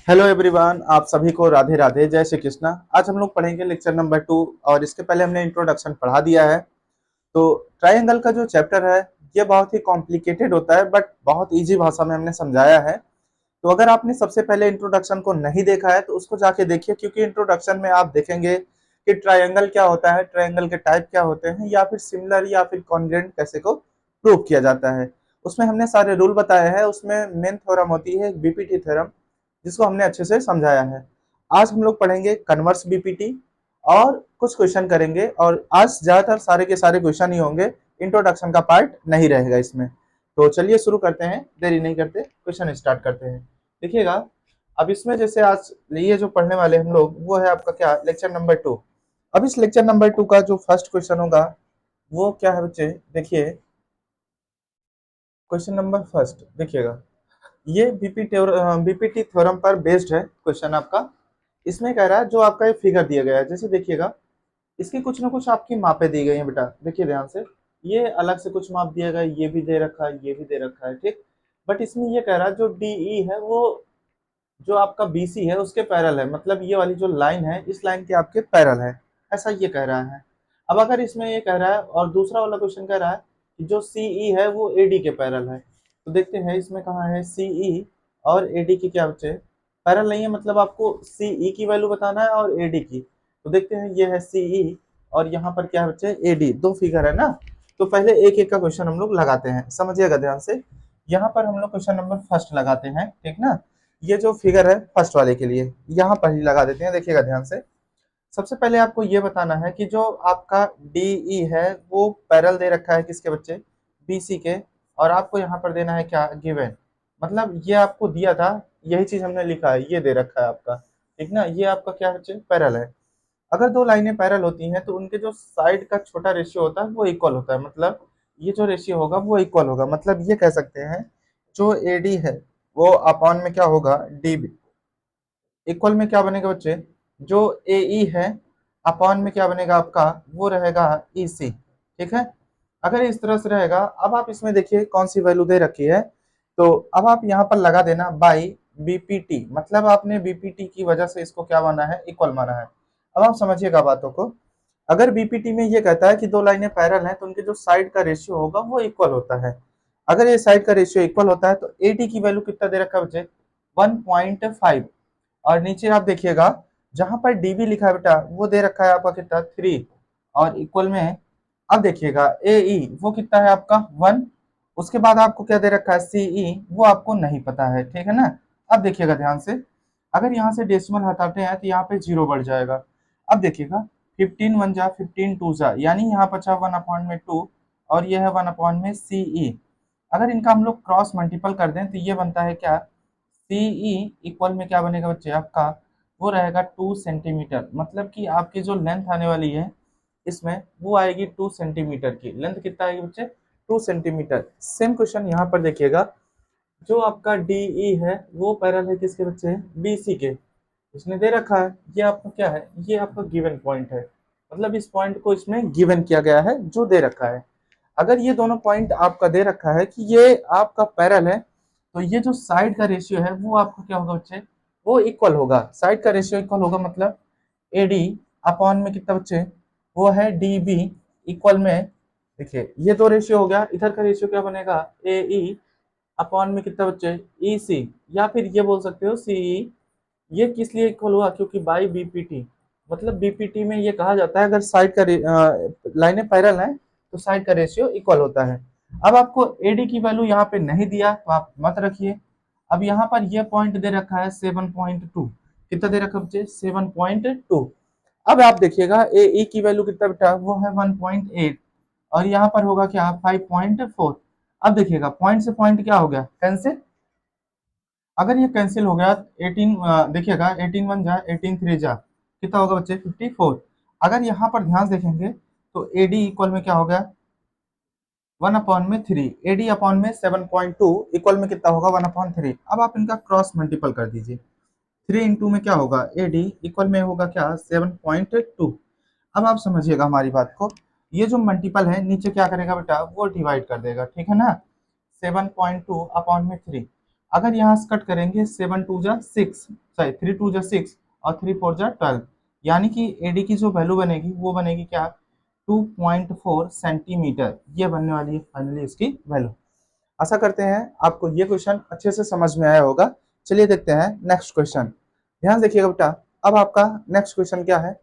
Hello everyone, आप सभी को राधे राधे, जय श्री कृष्णा। आज हम लोग पढ़ेंगे लेक्चर नंबर 2। और इसके पहले हमने इंट्रोडक्शन पढ़ा दिया है। तो ट्रायंगल का जो चैप्टर है ये बहुत ही कॉम्प्लिकेटेड होता है, बट बहुत इजी भाषा में हमने समझाया है। तो अगर आपने सबसे पहले इंट्रोडक्शन को नहीं देखा है तो उसको जाके देखिए, क्योंकि इंट्रोडक्शन में आप देखेंगे कि ट्रायंगल क्या होता है, ट्रायंगल के टाइप क्या होते हैं, या फिर सिमिलर या फिर कॉन्ग्रुएंट कैसे को प्रूव किया जाता है। उसमें हमने सारे रूल बताए हैं। उसमें मेन थ्योरम होती है बीपीटी थ्योरम, जिसको हमने अच्छे से समझाया है। आज हम लोग पढ़ेंगे कन्वर्स बीपीटी और कुछ क्वेश्चन करेंगे। और आज ज्यादातर सारे के सारे क्वेश्चन ही होंगे, इंट्रोडक्शन का पार्ट नहीं रहेगा इसमें। तो चलिए शुरू करते हैं, देरी नहीं करते, क्वेश्चन स्टार्ट करते हैं। देखिएगा, अब इसमें जैसे आज ये जो पढ़ने वाले हम लोग, वो है आपका क्या, लेक्चर नंबर 2। अब इस लेक्चर नंबर 2 का जो फर्स्ट क्वेश्चन होगा वो क्या है बच्चे, देखिए क्वेश्चन नंबर फर्स्ट देखिएगा। ये बीपीटी थ्योरम पर बेस्ड है क्वेश्चन आपका। इसमें कह रहा है जो आपका ये फिगर दिया गया है, जैसे देखिएगा इसकी कुछ ना कुछ आपकी मापे दी गई हैं बेटा, देखिए ध्यान से। ये अलग से कुछ माप दिया गया है, ये भी दे रखा है, ये भी दे रखा है, ठीक। बट इसमें ये कह रहा है जो डीई है वो जो आपका बीसी है उसके पैरेलल है, मतलब ये वाली जो लाइन है इस लाइन के आपके पैरेलल है, ऐसा ये कह रहा है। अब अगर इसमें ये कह रहा है और दूसरा वाला क्वेश्चन कह रहा है कि जो सीई है वो एडी के पैरेलल है, तो देखते हैं इसमें कहाँ है सीई और एडी की क्या बच्चे पैरेलल नहीं है, मतलब आपको सीई की वैल्यू बताना है और एडी की। तो देखते हैं ये है सीई और यहाँ पर क्या है बच्चे एडी, दो फिगर है ना। तो पहले एक एक का क्वेश्चन हम लोग लगाते हैं, समझिएगा ध्यान से। यहाँ पर हम लोग क्वेश्चन नंबर फर्स्ट लगाते हैं, ठीक ना। ये जो फिगर है फर्स्ट वाले के लिए यहाँ पर ही लगा देते हैं, देखिएगा ध्यान से। सबसे पहले आपको ये बताना है कि जो आपका डीई है वो पैरेलल दे रखा है किसके बच्चे, बीसी के। और आपको यहाँ पर देना है क्या, गिवन, मतलब ये आपको दिया था, यही चीज हमने लिखा है, ये दे रखा है आपका, ठीक ना। ये आपका क्या बच्चे पैरेलल है। अगर दो लाइनें पैरेलल होती हैं तो उनके जो साइड का छोटा रेशियो होता है वो इक्वल होता है, मतलब ये जो रेशियो होगा वो इक्वल होगा। मतलब ये कह सकते हैं जो एडी है वो अपॉन में क्या होगा, डीबी। इक्वल में क्या बनेगा बच्चे, जो ए ई है अपॉन में क्या बनेगा आपका, वो रहेगा ई सी, ठीक है। अगर इस तरह से रहेगा, अब आप इसमें देखिए कौन सी वैल्यू दे रखी है। तो अब आप यहाँ पर लगा देना बाई बीपीटी, मतलब आपने बीपीटी की वजह से इसको क्या माना है, इक्वल माना है। अब आप समझिएगा बातों को। अगर बीपीटी में ये कहता है कि दो लाइनें पैरेलल हैं तो उनके जो साइड का रेशियो होगा वो इक्वल होता है। अगर ये साइड का रेशियो इक्वल होता है तो एटी की वैल्यू कितना दे रखा है बच्चे, 1.5। और नीचे आप देखिएगा जहां पर डीबी लिखा है बेटा वो दे रखा है आपका कितना, 3। और इक्वल में अब देखिएगा ए ई वो कितना है आपका 1। उसके बाद आपको क्या दे रखा है सीई, वो आपको नहीं पता है, ठीक है ना। अब देखिएगा ध्यान से, अगर यहाँ से डेसिमल हटाते हैं तो यहाँ पे जीरो बढ़ जाएगा। अब देखिएगा 15 वन जा 15 टू जा, यानी यहाँ बचा 1/2 और ये है 1/में सीई। अगर इनका हम लोग क्रॉस मल्टीपल कर दें तो ये बनता है क्या, सीई इक्वल में क्या बनेगा बच्चे आपका, वो रहेगा 2 सेंटीमीटर। मतलब कि आपकी जो लेंथ आने वाली है इसमें वो आएगी 2 सेंटीमीटर की लेंथ, कितना आएगी बच्चे, 2 सेंटीमीटर। सेम क्वेश्चन यहाँ पर देखिएगा, जो आपका डीई है वो पैरेलल है किसके बच्चे, बीसी के। इसने दे रखा है, ये आपका क्या है, ये आपका गिवन पॉइंट है, मतलब इस पॉइंट को इसमें गिवन किया गया है जो दे रखा है। अगर ये दोनों पॉइंट आपका दे रखा है कि ये आपका पैरेलल है, तो ये जो साइड का रेशियो है वो आपका क्या होगा बच्चे, वो इक्वल होगा। साइड का रेशियो इक्वल होगा, मतलब एडी अपॉन में कितना बच्चे, वो है डीबी इक्वल में। देखिए ये दो रेशियो हो गया, इधर का रेशियो क्या बनेगा, ए ई अपॉन में कितना बच्चे, ई सी, या फिर ये बोल सकते हो सीई। ये किस लिए इक्वल हुआ, क्योंकि बाई बीपीटी, मतलब बीपीटी में ये कहा जाता है अगर साइड का लाइनें पैरेलल हैं तो साइड का रेशियो इक्वल होता है। अब आपको एडी की वैल्यू यहाँ पे नहीं दिया तो आप मत रखिए। अब यहाँ पर ये पॉइंट दे रखा है 7.2, कितना दे रखा है बच्चे, 7.2। अब आप देखिएगा ए ई की वैल्यू कितना बेटा, वो है 1.8 और यहाँ पर होगा क्या 5.4। अब देखिएगा पॉइंट से पॉइंट क्या हो गया, कैंसिल। अगर ये कैंसिल हो गया 18, देखिएगा 18 वन जा 18 थ्री जा, कितना होगा बच्चे 54। अगर यहाँ पर ध्यान से देखेंगे तो एडी इक्वल में क्या हो गया, 1/3, एडी अपॉन में 7.2 इक्वल में कितना होगा 1/3। अब आप इनका क्रॉस मल्टीपल कर दीजिए, 3 इंटू में क्या होगा, एडी इक्वल में होगा क्या 7.2। अब आप समझिएगा हमारी बात को, ये जो मल्टीपल है नीचे क्या करेगा बेटा, वो डिवाइड कर देगा, ठीक है ना। 7.2 अपॉन में 3। अगर यहाँ से कट करेंगे 7 2 जा 6, सॉरी 3 2 जा 6 और 3 4 जा 12, यानी कि एडी की जो वैल्यू बनेगी वो बनेगी क्या, 2.4 सेंटीमीटर, ये बनने वाली है फाइनली इसकी वैल्यू। आशा करते हैं आपको ये क्वेश्चन अच्छे से समझ में आया होगा। चलिए देखते हैं नेक्स्ट क्वेश्चन। ध्यान से देखिएगा बेटा, अब आपका नेक्स्ट क्वेश्चन क्या है,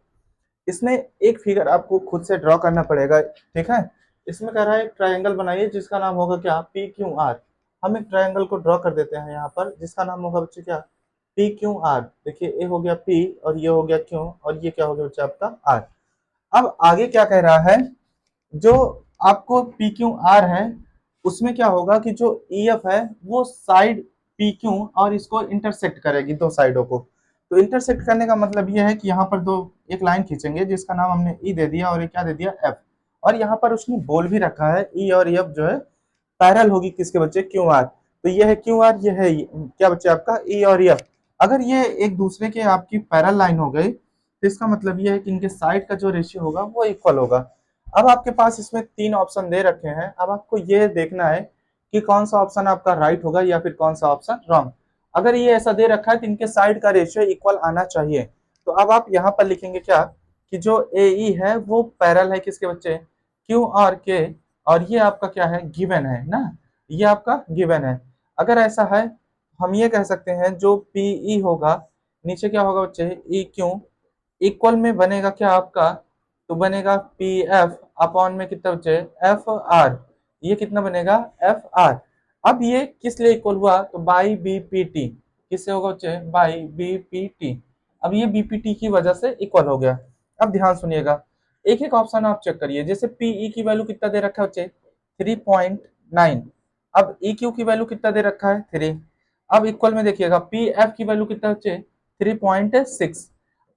इसमें एक फिगर आपको खुद से ड्रॉ करना पड़ेगा, ठीक है। इसमें कह रहा है एक ट्रायंगल बनाइए जिसका नाम होगा क्या, पी क्यू आर। हम एक ट्रायंगल को ड्रॉ कर देते हैं यहाँ पर, जिसका नाम होगा बच्चे क्या, पी क्यू आर। देखिए ए हो गया पी और ये हो गया क्यू और ये क्या हो गया बच्चे आपका आर। अब आगे क्या कह रहा है, जो आपको पी क्यू आर है उसमें क्या होगा कि जो ई एफ है वो साइड पी क्यू और इसको इंटरसेक्ट करेगी, दो साइडों को। तो इंटरसेक्ट करने का मतलब ये है कि यहाँ पर दो एक लाइन खींचेंगे जिसका नाम हमने ई दे दिया और ये क्या दे दिया एफ, और यहाँ पर उसने बोल भी रखा है ई और एफ जो है पैरेलल होगी किसके बच्चे, क्यू आर। तो ये है क्यू आर, ये है क्या बच्चे आपका ई और एफ। अगर ये एक दूसरे के आपकी पैरेलल लाइन हो गई तो इसका मतलब ये है कि इनके साइड का जो रेशियो होगा वो इक्वल होगा। अब आपके पास इसमें तीन ऑप्शन दे रखे हैं, अब आपको ये देखना है कि कौन सा ऑप्शन आपका राइट होगा या फिर कौन सा ऑप्शन रॉन्ग। अगर ये ऐसा दे रखा है तो इनके साइड का रेशियो इक्वल आना चाहिए। तो अब आप यहाँ पर लिखेंगे क्या कि जो ए ई है वो पैरेलल है किसके बच्चे, क्यू आर के, और ये आपका क्या है गिवन है ना, ये आपका गिवन है। अगर ऐसा है हम ये कह सकते हैं जो पी ई होगा नीचे क्या होगा बच्चे ई क्यू, इक्वल में बनेगा क्या आपका, तो बनेगा पी एफ अपॉन में कितना बच्चे एफ आर, ये कितना बनेगा एफ आर। अब ये किस लिए इक्वल हुआ, तो बाई बी पी टी, किससे होगा बच्चे बाई बी पी टी। अब ये बीपीटी की वजह से इक्वल हो गया। अब ध्यान सुनिएगा, एक एक ऑप्शन आप चेक करिए, जैसे पीई की वैल्यू कितना दे रखा है बच्चे 3.9, अब ई क्यू की वैल्यू कितना दे रखा है 3। अब इक्वल में देखिएगा पी एफ की वैल्यू कितना बच्चे 3.6।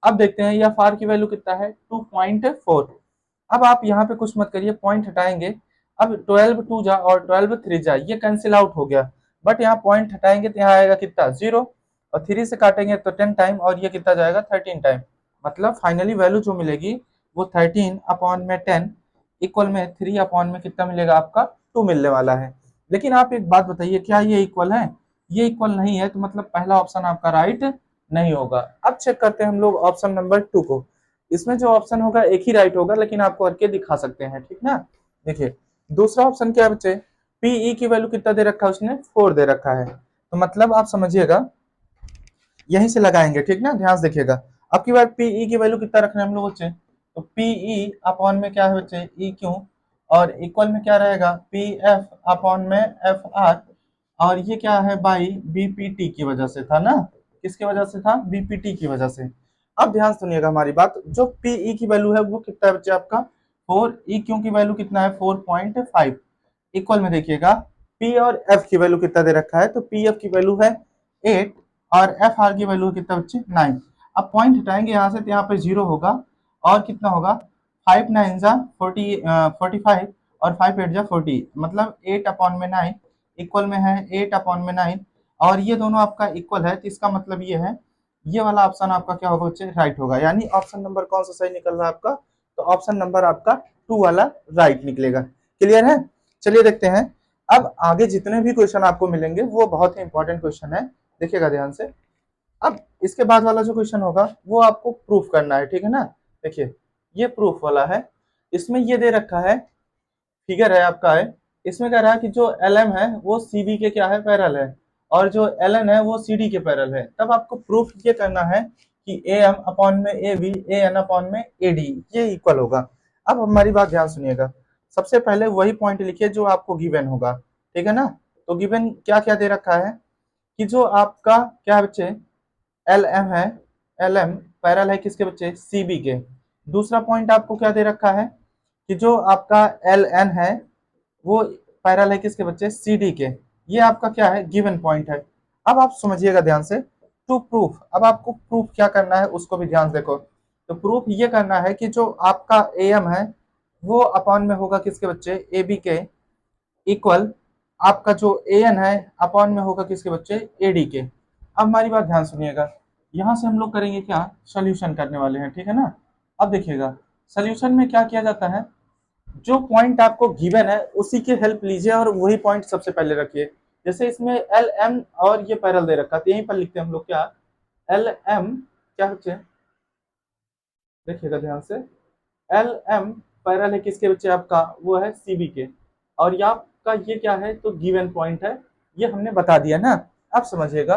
अब देखते हैं एफ आर की वैल्यू कितना है 2.4। अब आप यहाँ पे कुछ मत करिए, पॉइंट हटाएंगे। अब 12 टू जा और 12 थ्री जा, ये कैंसिल आउट हो गया, बट यहाँ पॉइंट हटाएंगे तो यहाँ आएगा कितना 0, और 3 से काटेंगे तो 10 टाइम, और ये कितना जाएगा 13 टाइम। मतलब फाइनली वैल्यू जो मिलेगी वो 13 अपॉन में 10 इक्वल में 3 अपॉन में कितना मिलेगा आपका 2 मिलने वाला है। लेकिन आप एक बात बताइए, क्या ये इक्वल है, ये इक्वल नहीं है, तो मतलब पहला ऑप्शन आपका राइट नहीं होगा। अब चेक करते हैं हम लोग ऑप्शन नंबर 2 को। इसमें जो ऑप्शन होगा एक ही राइट होगा, लेकिन आपको करके दिखा सकते हैं, ठीक ना। देखिए दूसरा ऑप्शन क्या है बच्चे, पीई की वैल्यू कितना दे रखा है उसने 4 दे रखा है, तो मतलब आप समझिएगा यहीं से लगाएंगे, ठीक ना। ध्यान से देखिएगा, अब की बार पीई की वैल्यू कितना रखना है हम लोग बच्चे, तो पीई अपॉन में क्या है बच्चे ई क्यू, और इक्वल में क्या रहेगा पी एफ अपॉन में एफ आर, और ये क्या है बाई बीपीटी की वजह से था ना, किसकी वजह से था बीपीटी की वजह से। अब ध्यान सुनिएगा हमारी बात, जो पीई की वैल्यू है वो कितना है बच्चे आपका 4, ई क्यू की वैल्यू कितना है 4.5, इक्वल में देखिएगा पी और एफ की वैल्यू कितना दे रखा है, तो पी एफ की वैल्यू है 8 और एफ आर की वैल्यू कितना बच्चे 9। अब पॉइंट हटाएंगे यहाँ से तो यहाँ पे 0 होगा, और कितना होगा 5 9 जा 45 और 5 8 जा 40, मतलब 8 अपॉन में 9 इक्वल में है 8 अपॉन में 9, और ये दोनों आपका इक्वल है, तो इसका मतलब ये है ये वाला ऑप्शन आपका क्या होगा बच्चे राइट होगा। यानी ऑप्शन नंबर कौन सा सही निकल रहा है आपका, तो ऑप्शन नंबर आपका 2 वाला राइट निकलेगा। क्लियर है, चलिए देखते हैं। अब आगे जितने भी क्वेश्चन आपको मिलेंगे वो बहुत ही इंपॉर्टेंट क्वेश्चन है, देखिएगा ध्यान से। अब इसके बाद वाला जो क्वेश्चन होगा वो आपको प्रूफ करना है, ठीक है ना। देखिए ये प्रूफ वाला है, इसमें ये दे रखा है फिगर है आपका है, इसमें कह रहा है कि जो एल एम है वो सी बी के क्या है पैरेलल है, और जो एल एन है वो सी डी के पैरेलल है। तब आपको प्रूफ ये करना है कि ए एम अपॉन में A B A N upon में ए डी ये इक्वल होगा। अब हमारी बात ध्यान सुनिएगा, सबसे पहले वही पॉइंट लिखिए जो आपको गिवन होगा, ठीक है ना। तो गिवन क्या क्या दे रखा है कि जो आपका क्या है बच्चे एल एम है, एल एम पैरेलल है किसके बच्चे सी बी के। दूसरा पॉइंट आपको क्या दे रखा है कि जो आपका एल एन है वो पैरेलल है किसके बच्चे सी डी के, ये आपका क्या है गिवन पॉइंट है। अब आप समझिएगा ध्यान से, टू प्रूफ, अब आपको प्रूफ क्या करना है उसको भी ध्यान से देखो। तो प्रूफ ये करना है कि जो आपका ए एम है वो अपॉन में होगा किसके बच्चे ए बी के, इक्वल आपका जो ए एन है अपॉन में होगा किसके बच्चे ए डी के। अब हमारी बात ध्यान सुनिएगा, यहाँ से हम लोग करेंगे क्या सोल्यूशन करने वाले हैं, ठीक है ना। अब देखिएगा सोल्यूशन में क्या किया जाता है, जो पॉइंट आपको गिवन है उसी की हेल्प लीजिए और वही पॉइंट सबसे पहले रखिए। जैसे इसमें एल एम और ये पैरल दे रखा है, तो यहीं पर लिखते हैं हम लोग क्या, एल एम क्या बच्चे, देखिएगा ध्यान से, एल एम पैरल है किसके बच्चे आपका, वो है सीबी के, और ये आपका ये क्या है, तो गिवन पॉइंट है, ये हमने बता दिया ना, आप समझिएगा।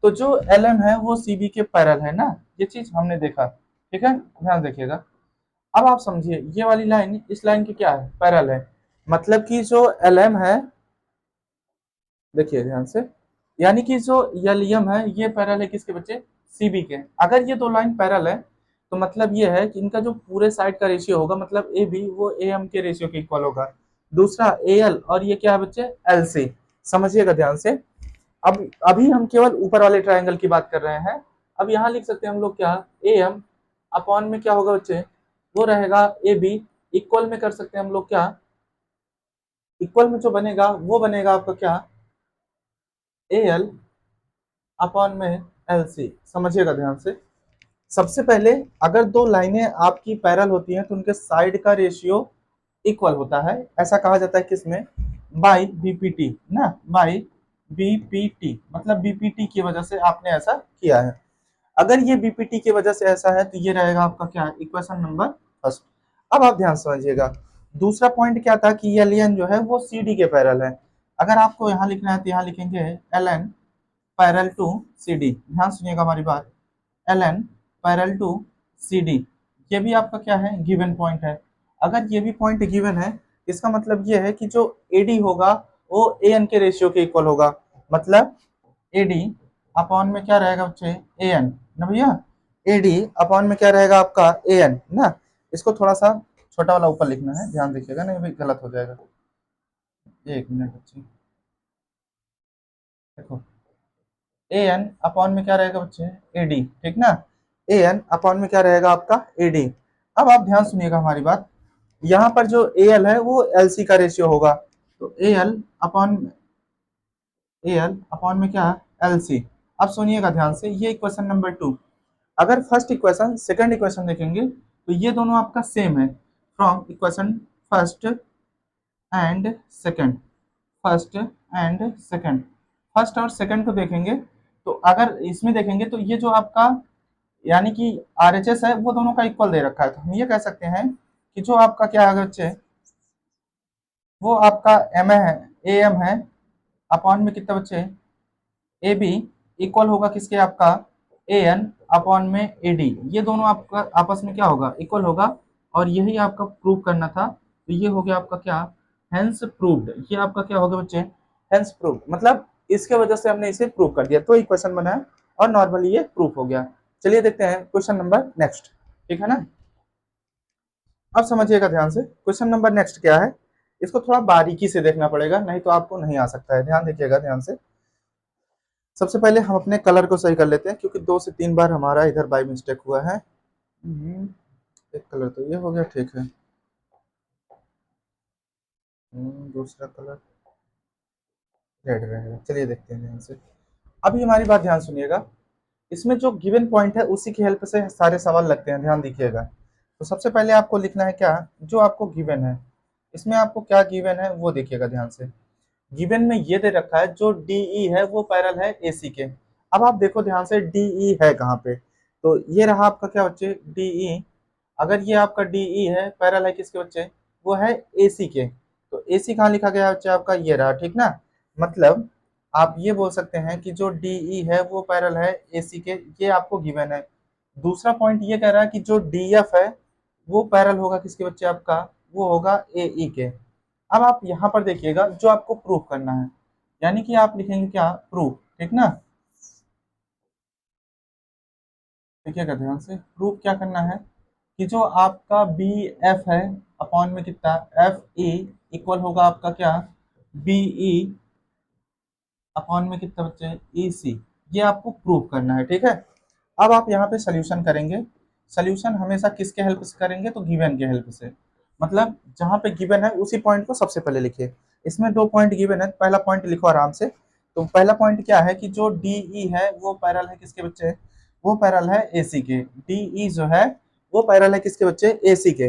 तो जो एल एम है वो सीबी के पैरल है ना, ये चीज हमने देखा, ठीक है, ध्यान देखिएगा। अब आप समझिए ये वाली लाइन इस लाइन की क्या है, पैरल है, मतलब कि जो एल एम है, देखिए ध्यान से, यानी कि जो एलियम है ये पैरल है किसके बच्चे, सीबी के। अगर ये दो लाइन पैरल है तो मतलब ये है कि इनका जो पूरे साइड का रेशियो होगा, मतलब ए बी वो ए एम के रेशियो के इक्वल होगा, दूसरा ए एल, और ये क्या है बच्चे, एल सी। समझिएगा ध्यान से। अब अभी हम केवल ऊपर वाले ट्राइंगल की बात कर रहे हैं। अब यहाँ लिख सकते हैं हम लोग क्या, ए एम अपॉन में क्या होगा बच्चे, वो रहेगा ए बी, इक्वल में कर सकते हैं हम लोग क्या, इक्वल में जो बनेगा वो बनेगा आपका क्या, ए एल अपॉन में एल सी। समझिएगा ध्यान से। सबसे पहले अगर दो लाइनें आपकी पैरल होती हैं तो उनके साइड का रेशियो इक्वल होता है, ऐसा कहा जाता है किसमें, बाई बीपीटी ना, बाई बीपीटी, मतलब बीपीटी की वजह से आपने ऐसा किया है। अगर ये बीपीटी की वजह से ऐसा है तो ये रहेगा आपका क्या, इक्वेशन नंबर फर्स्ट। अब आप ध्यान समझिएगा, दूसरा पॉइंट क्या था कि एल एन जो है वो सी डी के पैरल है। अगर आपको यहाँ लिखना है तो यहाँ लिखेंगे L N parallel to C D, ध्यान सुनिएगा हमारी बात, L N parallel to C D, ये भी आपका क्या है, गिवन पॉइंट है। अगर ये भी पॉइंट गिवन है, इसका मतलब ये है कि जो ए डी होगा वो ए एन के रेशियो के इक्वल होगा, मतलब ए डी अपॉन में क्या रहेगा बच्चे, ए एन ना भैया, ए डी अपॉन में क्या रहेगा आपका, ए एन ना। इसको थोड़ा सा छोटा वाला ऊपर लिखना है, ध्यान देखिएगा, नहीं भाई गलत हो जाएगा। एक मिनट बच्चे, देखो, ए एन अपॉन में क्या रहेगा बच्चे, ए डी, ठीक ना, ए एन अपॉन में क्या रहेगा आपका, ए डी। अब आप ध्यान सुनिएगा हमारी बात, यहाँ पर जो ए एल है वो एल सी का रेशियो होगा, तो ए एल अपॉन में क्या, एल सी। अब सुनिएगा ध्यान से, ये इक्वेशन नंबर टू। अगर फर्स्ट इक्वेशन सेकंड इक्वेशन देखेंगे तो ये दोनों आपका सेम है, from equation first and second, first and second, first और सेकंड को देखेंगे तो अगर इसमें देखेंगे तो ये जो आपका यानी कि आरएचएस है वो दोनों का इक्वल दे रखा है, तो हम ये कह सकते हैं कि जो आपका क्या है बच्चे, वो आपका एम है, ए एम है, अपॉन में कितना बच्चे, ए बी, इक्वल होगा किसके आपका, ए एन अपॉन में ए डी, ये दोनों आपका आपस में क्या होगा, इक्वल होगा, और यही आपका प्रूव करना था, तो ये हो गया आपका क्या, हेंस प्रूव्ड, ये आपका क्या होगा बच्चे, हेंस प्रूव्ड, मतलब इसके वजह से हमने इसे प्रूव कर दिया, तो इक्वेशन बना है और नॉर्मली ये प्रूफ हो गया। चलिए देखते हैं क्वेश्चन नंबर नेक्स्ट, ठीक है ना। अब समझिएगा ध्यान से, क्वेश्चन नंबर नेक्स्ट क्या है, इसको थोड़ा बारीकी से देखना पड़ेगा, नहीं तो आपको नहीं आ सकता है, ध्यान देखिएगा ध्यान से। सबसे पहले हम अपने कलर को सही कर लेते हैं, क्योंकि 2 से 3 बार हमारा इधर बाय मिस्टेक हुआ है। एक कलर तो ये हो गया, ठीक है। दूसरा कलर रेड रहेगा, चलिए देखते हैं ध्यान से। अभी हमारी बात ध्यान सुनिएगा, इसमें जो गिवन पॉइंट है उसी की हेल्प से सारे सवाल लगते हैं, ध्यान दीजिएगा। तो सबसे पहले आपको लिखना है क्या, जो आपको गिवन है, इसमें आपको क्या गिवन है वो देखिएगा ध्यान से। गिवन में ये दे रखा है जो डीई है वो पैरल है एसी के। अब आप देखो ध्यान से डीई है कहाँ पे, तो ये रहा आपका क्या बच्चे, डीई। अगर ये आपका डीई है, पैरल है किसके बच्चे, वो है एसी के, तो एसी कहाँ लिखा गया बच्चे आपका, ये रहा, ठीक ना। मतलब आप ये बोल सकते हैं कि जो डीई है वो पैरल है एसी के, ये आपको गिवन है। दूसरा पॉइंट ये कह रहा है कि जो डीएफ है वो पैरल होगा किसके बच्चे आपका, वो होगा एई के। अब आप यहाँ पर देखिएगा जो आपको प्रूफ करना है, यानी कि आप लिखेंगे क्या, प्रूफ, ठीक ना। देखिएगा ध्यान से, प्रूफ क्या करना है कि जो आपका बी एफ है अपॉन में कितना, एफ ई, इक्वल होगा आपका क्या, बी ई अपॉन में कितना बच्चे, ई सी। ये आपको प्रूव करना है, ठीक है। अब आप यहाँ पे सोल्यूशन करेंगे, सोल्यूशन हमेशा किसके हेल्प से करेंगे, तो गिवन के हेल्प से, मतलब जहाँ पे गिवन है उसी पॉइंट को सबसे पहले लिखिए। इसमें 2 पॉइंट गिवन है, पहला पॉइंट लिखो आराम से। तो पहला पॉइंट क्या है कि जो डीई है वो पैरल है किसके बच्चे, वो पैरल है एसी के, डीई जो है वो पैरल है किसके बच्चे, एसी के।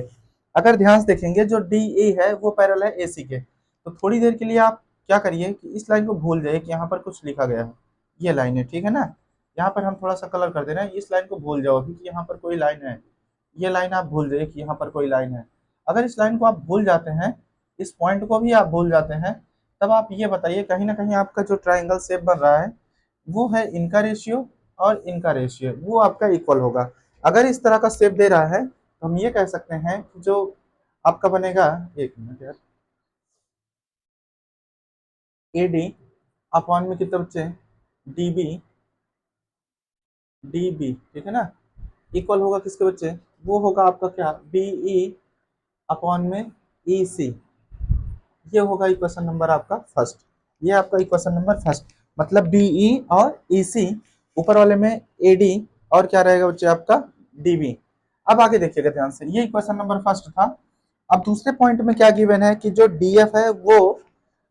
अगर ध्यान से देखेंगे जो डीई है वो पैरल है एसी के, तो थोड़ी देर के लिए आप क्या करिए कि इस लाइन को भूल जाइए कि यहाँ पर कुछ लिखा गया है, ये लाइन है, ठीक है ना। यहाँ पर हम थोड़ा सा कलर कर दे रहे हैं, इस लाइन को भूल जाओ अभी कि यहाँ पर कोई लाइन है, ये लाइन आप भूल जाइए कि यहाँ पर कोई लाइन है। अगर इस लाइन को आप भूल जाते हैं, इस पॉइंट को भी आप भूल जाते हैं, तब आप ये बताइए कहीं ना कहीं आपका जो ट्राइंगल शेप बन रहा है वो है इनका रेशियो और इनका रेशियो, वो आपका इक्वल होगा। अगर इस तरह का शेप दे रहा है तो हम ये कह सकते हैं कि जो आपका बनेगा, एक मिनट यार, ए डी अपॉन में कितने बच्चे, डी बी, डी बी, ठीक है ना, इक्वल होगा किसके बच्चे, वो होगा आपका क्या, बी ई अपॉन में ई सी। ये होगा इक्वेशन नंबर आपका फर्स्ट, ये आपका इक्वेशन नंबर फर्स्ट, मतलब बीई और ईसी, ऊपर वाले में एडी, और क्या रहेगा बच्चे आपका डीबी। अब आगे देखिएगा ध्यान से, ये इक्वेशन नंबर फर्स्ट था। अब दूसरे पॉइंट में क्या गिवन है कि जो डीएफ है वो,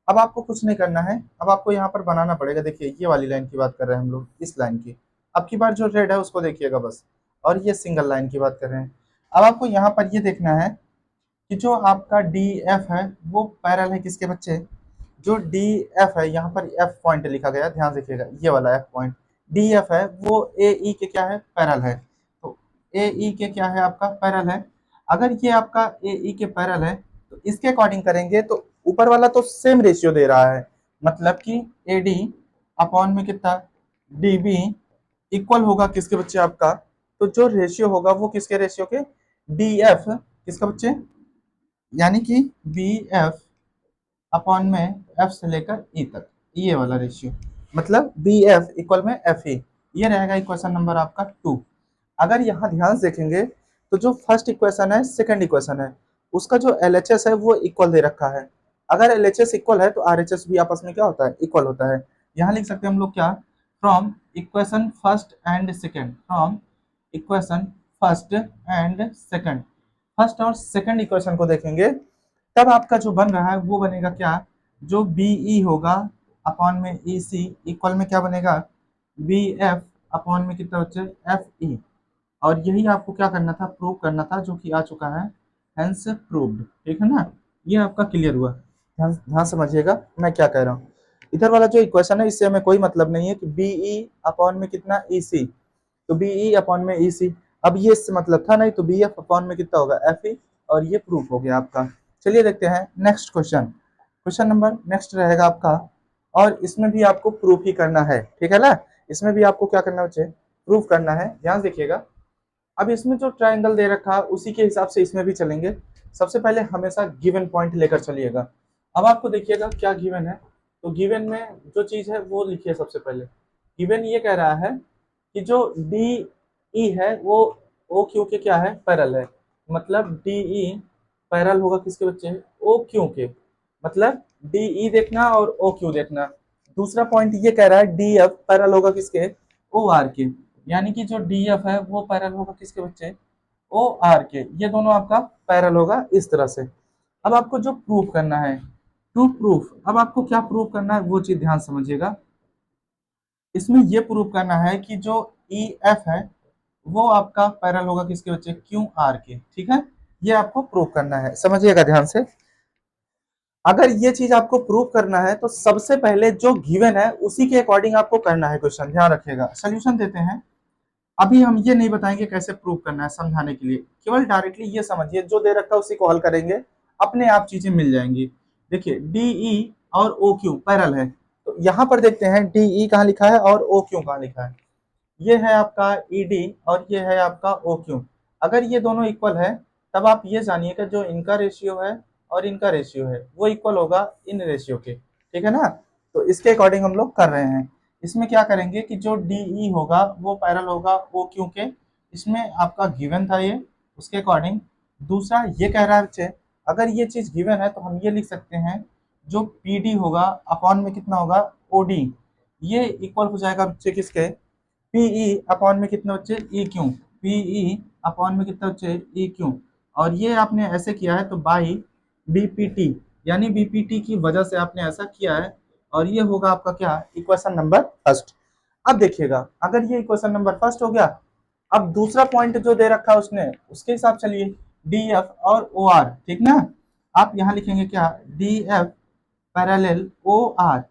अब आपको कुछ नहीं करना है, अब आपको यहाँ पर बनाना पड़ेगा। देखिए ये वाली लाइन की बात कर रहे हैं हम लोग, इस लाइन की, अब की बार जो रेड है उसको देखिएगा बस, और ये सिंगल लाइन की बात कर रहे हैं। अब आपको यहाँ पर ये देखना है कि जो आपका डी एफ है वो पैरेलल है किसके बच्चे, जो डी एफ है, यहाँ पर एफ पॉइंट लिखा गया, ध्यान देखिएगा ये वाला एफ पॉइंट, डी एफ है वो ए ई के क्या है, पैरेलल है। तो ए ई के क्या है आपका पैरेलल है। अगर ये आपका ए ई के पैरेलल है तो इसके अकॉर्डिंग करेंगे तो ऊपर वाला तो सेम रेशियो दे रहा है, मतलब कि ए डी अपॉन में कितना, डी बी, इक्वल होगा किसके बच्चे आपका, तो जो रेशियो होगा वो किसके रेशियो के, डी एफ किसका बच्चे, यानी कि बी एफ अपॉन में एफ से लेकर ई तक, ये वाला रेशियो, मतलब बी एफ इक्वल में एफ ई, ये रहेगा इक्वेशन नंबर आपका 2। अगर यहाँ ध्यान से देखेंगे तो जो फर्स्ट इक्वेशन है, सेकंड इक्वेशन है, उसका जो एल एच एस है वो इक्वल दे रखा है। अगर एल एच एस इक्वल है तो आर एच एस भी आपस में क्या होता है, इक्वल होता है। यहाँ लिख सकते हैं हम लोग क्या, from equation first and second, from equation first and second, first और सेकंड इक्वेशन को देखेंगे तब आपका जो बन रहा है वो बनेगा क्या, जो बीई होगा अपॉन में ई सी, इक्वल में क्या बनेगा, बी एफ अपॉन में कितना बच्चे, एफ ई। और यही आपको क्या करना था, प्रूव करना था, जो कि आ चुका है, हेंस प्रूव्ड, ठीक है ना। ये आपका क्लियर हुआ, ध्यान ध्यान समझिएगा मैं क्या कह रहा हूँ। इधर वाला जो इक्वेशन है इससे हमें कोई मतलब नहीं है कि बीई अपॉन में कितना ई सी, तो बीई अपॉन में ई सी, अब ये इससे मतलब था नहीं, तो बी एफ अपॉन में कितना होगा, एफ ई, और ये प्रूफ हो गया आपका। चलिए देखते हैं next question, question number next रहेगा आपका, और इसमें भी आपको प्रूफ ही करना है, ठीक है ना। इसमें भी आपको क्या करना है, प्रूफ करना है, ध्यान देखिएगा। अब इसमें जो ट्रायंगल दे रखा है उसी के हिसाब से इसमें भी चलेंगे। सबसे पहले हमेशा गिवन पॉइंट लेकर चलिएगा। अब आपको देखिएगा क्या गिवन है, तो गिवन में जो चीज है वो लिखिए। सबसे पहले गिवन ये कह रहा है कि जो डी ई है वो ओ क्यू के क्या है, पैरेलल है, मतलब डी ई पैरेलल होगा किसके बच्चे, ओ क्यू के, मतलब डी ई देखना और ओ क्यू देखना। दूसरा पॉइंट ये कह रहा है डी एफ पैरेलल होगा किसके, ओ आर के, यानी कि जो डी एफ है वो पैरेलल होगा किसके बच्चे, ओ आर के, ये दोनों आपका पैरेलल होगा इस तरह से। अब आपको जो प्रूफ करना है, टू प्रूफ, अब आपको क्या प्रूफ करना है वो चीज ध्यान समझिएगा। इसमें ये प्रूफ करना है कि जो ई एफ है वो आपका पैरेलल होगा किसके बच्चे, क्यू आर के, ठीक है। ये आपको प्रूफ करना है, समझिएगा ध्यान से। अगर ये चीज आपको प्रूफ करना है तो सबसे पहले जो गिवन है उसी के अकॉर्डिंग आपको करना है क्वेश्चन, ध्यान रखिएगा। सोल्यूशन देते हैं, अभी हम ये नहीं बताएंगे कैसे प्रूफ करना है, समझाने के लिए केवल डायरेक्टली ये समझिए, जो दे रखा है उसी को हल करेंगे, अपने आप चीजें मिल जाएंगी। देखिए डीई और ओ क्यू पैरेलल है, तो यहाँ पर देखते हैं डीई कहाँ लिखा है और ओ क्यू कहाँ लिखा है। ये है आपका ईडी और ये है आपका ओ क्यू। अगर ये दोनों इक्वल है तब आप ये जानिएगा जो इनका रेशियो है और इनका रेशियो है वो इक्वल होगा इन रेशियो के, ठीक है ना। तो इसके अकॉर्डिंग हम लोग कर रहे हैं। इसमें क्या करेंगे कि जो डीई होगा वो पैरेलल होगा ओ क्यू के, इसमें आपका गिवन था ये, उसके अकॉर्डिंग। दूसरा ये कह रहा है बच्चे, अगर ये चीज गिवन है तो हम ये लिख सकते हैं जो पी डी होगा अपॉन में कितना होगा, ओ डी, ये इक्वल हो जाएगा बच्चे किसके, पीई अपॉन में कितने बच्चे, ई क्यू, पीई अपॉन में कितने बच्चे, ई क्यू। और ये आपने ऐसे किया है तो बाई बीपीटी, यानी बीपीटी की वजह से आपने ऐसा किया है, और ये होगा आपका क्या, इक्वेशन नंबर फर्स्ट। अब देखिएगा अगर ये इक्वेशन नंबर फर्स्ट हो गया, अब दूसरा पॉइंट जो दे रखा है उसने उसके हिसाब चलिए डी एफ और ओ आर, ठीक ना। आप यहाँ लिखेंगे क्या, D F parallel O R,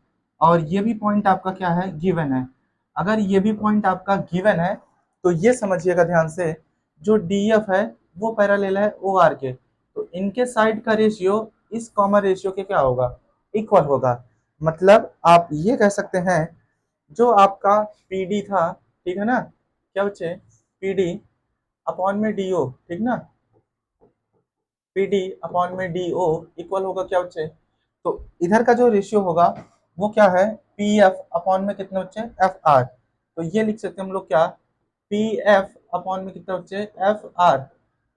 और ये भी पॉइंट आपका क्या है, गिवन है। अगर ये भी पॉइंट आपका गिवन है तो ये समझिएगा ध्यान से, जो डी एफ है वो पैरेलल है ओ आर के, तो इनके साइड का रेशियो इस कॉमन रेशियो के क्या होगा, इक्वल होगा। मतलब आप ये कह सकते हैं, जो आपका पी डी था, ठीक है ना, क्या बच्चे, पी डी अपॉन में डी ओ, ठीक ना, पी डी अपॉन में डी ओ इक्वल होगा क्या बच्चे, तो इधर का जो रेशियो होगा वो क्या है, पी एफ अपॉन में कितने बच्चे, एफ आर, तो ये लिख सकते हैं हम लोग क्या, पी एफ अपॉन में कितने बच्चे, एफ आर।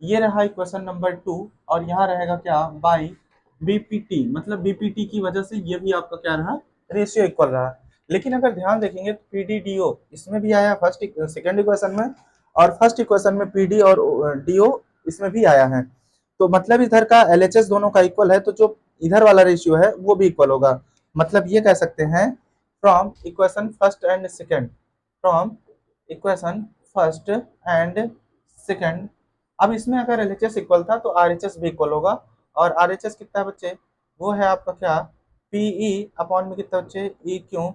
ये रहा इक्वेशन नंबर 2, और यहाँ रहेगा क्या, बाई बीपीटी, मतलब बीपीटी की वजह से ये भी आपका क्या रहा, रेशियो इक्वल रहा। लेकिन अगर ध्यान देखेंगे तो पी डी डी ओ इसमें भी आया फर्स्ट सेकेंड इक्वेशन में, और फर्स्ट इक्वेशन में पी डी और डी ओ इसमें भी आया है, तो मतलब इधर का एलएचएस दोनों का इक्वल है, तो जो इधर वाला रेशियो है वो भी इक्वल होगा। मतलब ये कह सकते हैं, from equation first and second, from equation first and second. अब इसमें अगर एलएचएस इक्वल था तो आरएचएस भी इक्वल होगा, और आरएचएस कितना है बच्चे, वो है आपका क्या, पीई अपॉन में कितना बच्चे, ई क्यू,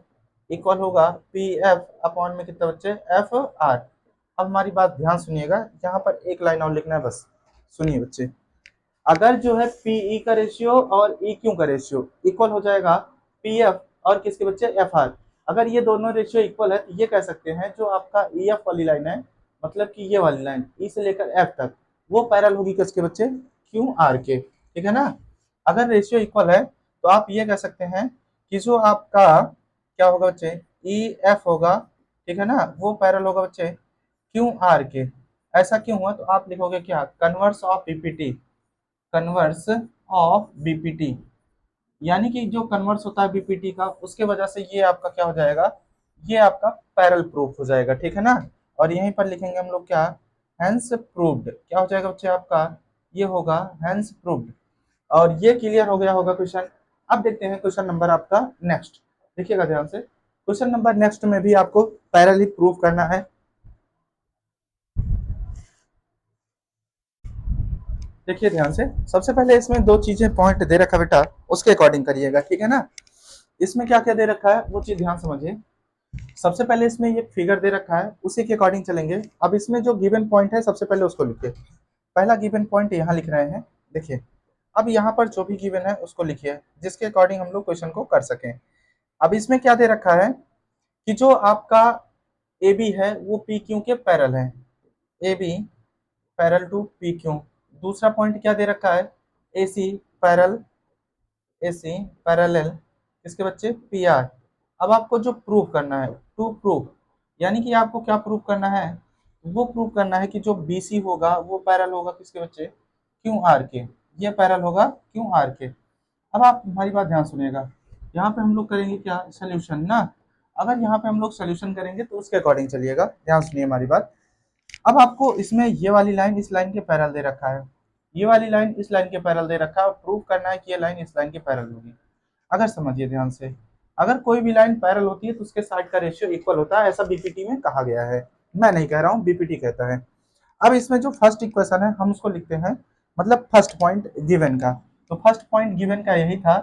इक्वल होगा पी एफ अपॉन में कितना बच्चे, एफ आर। अब हमारी बात ध्यान सुनिएगा, यहाँ पर एक लाइन और लिखना है बस, सुनिए बच्चे। अगर जो है पीई का रेशियो और ई क्यू का रेशियो इक्वल हो जाएगा पी एफ और किसके बच्चे, एफ आर, अगर ये दोनों रेशियो इक्वल है तो ये कह सकते हैं जो आपका ई एफ वाली लाइन है, मतलब कि ये वाली लाइन ई से लेकर एफ तक, वो पैरेलल होगी किसके बच्चे, क्यू आर के, ठीक है ना। अगर रेशियो इक्वल है तो आप ये कह सकते हैं कि जो आपका क्या होगा बच्चे, ई एफ होगा, ठीक है ना, वो पैरेलल होगा बच्चे क्यू आर के। ऐसा क्यों हुआ, तो आप लिखोगे क्या, converse of PPT, converse of BPT, यानी कि जो कन्वर्स होता है बीपीटी का, उसके वजह से ये आपका क्या हो जाएगा, ये आपका पैरेलल प्रूफ हो जाएगा, ठीक है ना। और यहीं पर लिखेंगे हम लोग क्या, हैंस प्रूव्ड, क्या हो जाएगा बच्चे आपका, ये होगा हैंस प्रूव्ड। और ये क्लियर हो गया होगा क्वेश्चन। अब देखते हैं क्वेश्चन नंबर आपका नेक्स्ट, देखिएगा ध्यान से, क्वेश्चन नंबर नेक्स्ट में भी आपको पैरेलल ही प्रूफ करना है। देखिए ध्यान से, सबसे पहले इसमें दो चीजें पॉइंट दे रखा बेटा, उसके अकॉर्डिंग करिएगा, ठीक है ना। इसमें क्या क्या दे रखा है वो चीज ध्यान समझिए। सबसे पहले इसमें ये फिगर दे रखा है, उसी के अकॉर्डिंग चलेंगे। अब इसमें जो गिवन पॉइंट है सबसे पहले उसको लिखिए। पहला गिवन पॉइंट यहाँ लिख रहे हैं, देखिए। अब यहाँ पर जो भी गिवन है उसको लिखिए, जिसके अकॉर्डिंग हम लोग क्वेश्चन को कर सकें। अब इसमें क्या दे रखा है कि जो आपका ए बी है वो पी क्यू के पैरेलल है, A B parallel to P Q. दूसरा पॉइंट क्या दे रखा है, ए सी पैरेलल, ए सी पैरेलल किसके बच्चे, पी आर। अब आपको जो प्रूव करना है, टू प्रूव, यानी कि आपको क्या प्रूव करना है, वो प्रूव करना है कि जो बी सी होगा वो पैरेलल होगा किसके बच्चे, क्यू आर के, ये पैरेलल होगा क्यू आर के। अब आप हमारी बात ध्यान सुनिएगा, यहाँ पे हम लोग करेंगे क्या, सोल्यूशन ना। अगर यहाँ पे हम लोग सोल्यूशन करेंगे तो उसके अकॉर्डिंग चलिएगा, ध्यान सुनिए हमारी बात। अब आपको इसमें ये वाली लाइन इस लाइन के पैरेलल दे रखा है, ये वाली लाइन इस लाइन के पैरेलल दे रखा है, और प्रूव करना है कि ये लाइन इस लाइन के पैरेलल होगी। अगर समझिए ध्यान से, अगर कोई भी लाइन पैरेलल होती है तो उसके साइड का रेशियो इक्वल होता है, ऐसा बीपीटी में कहा गया है, मैं नहीं कह रहा हूँ, बीपीटी कहता है। अब इसमें जो फर्स्ट इक्वेशन है हम उसको लिखते हैं, मतलब फर्स्ट पॉइंट गिवन का। तो फर्स्ट पॉइंट गिवन का यही था,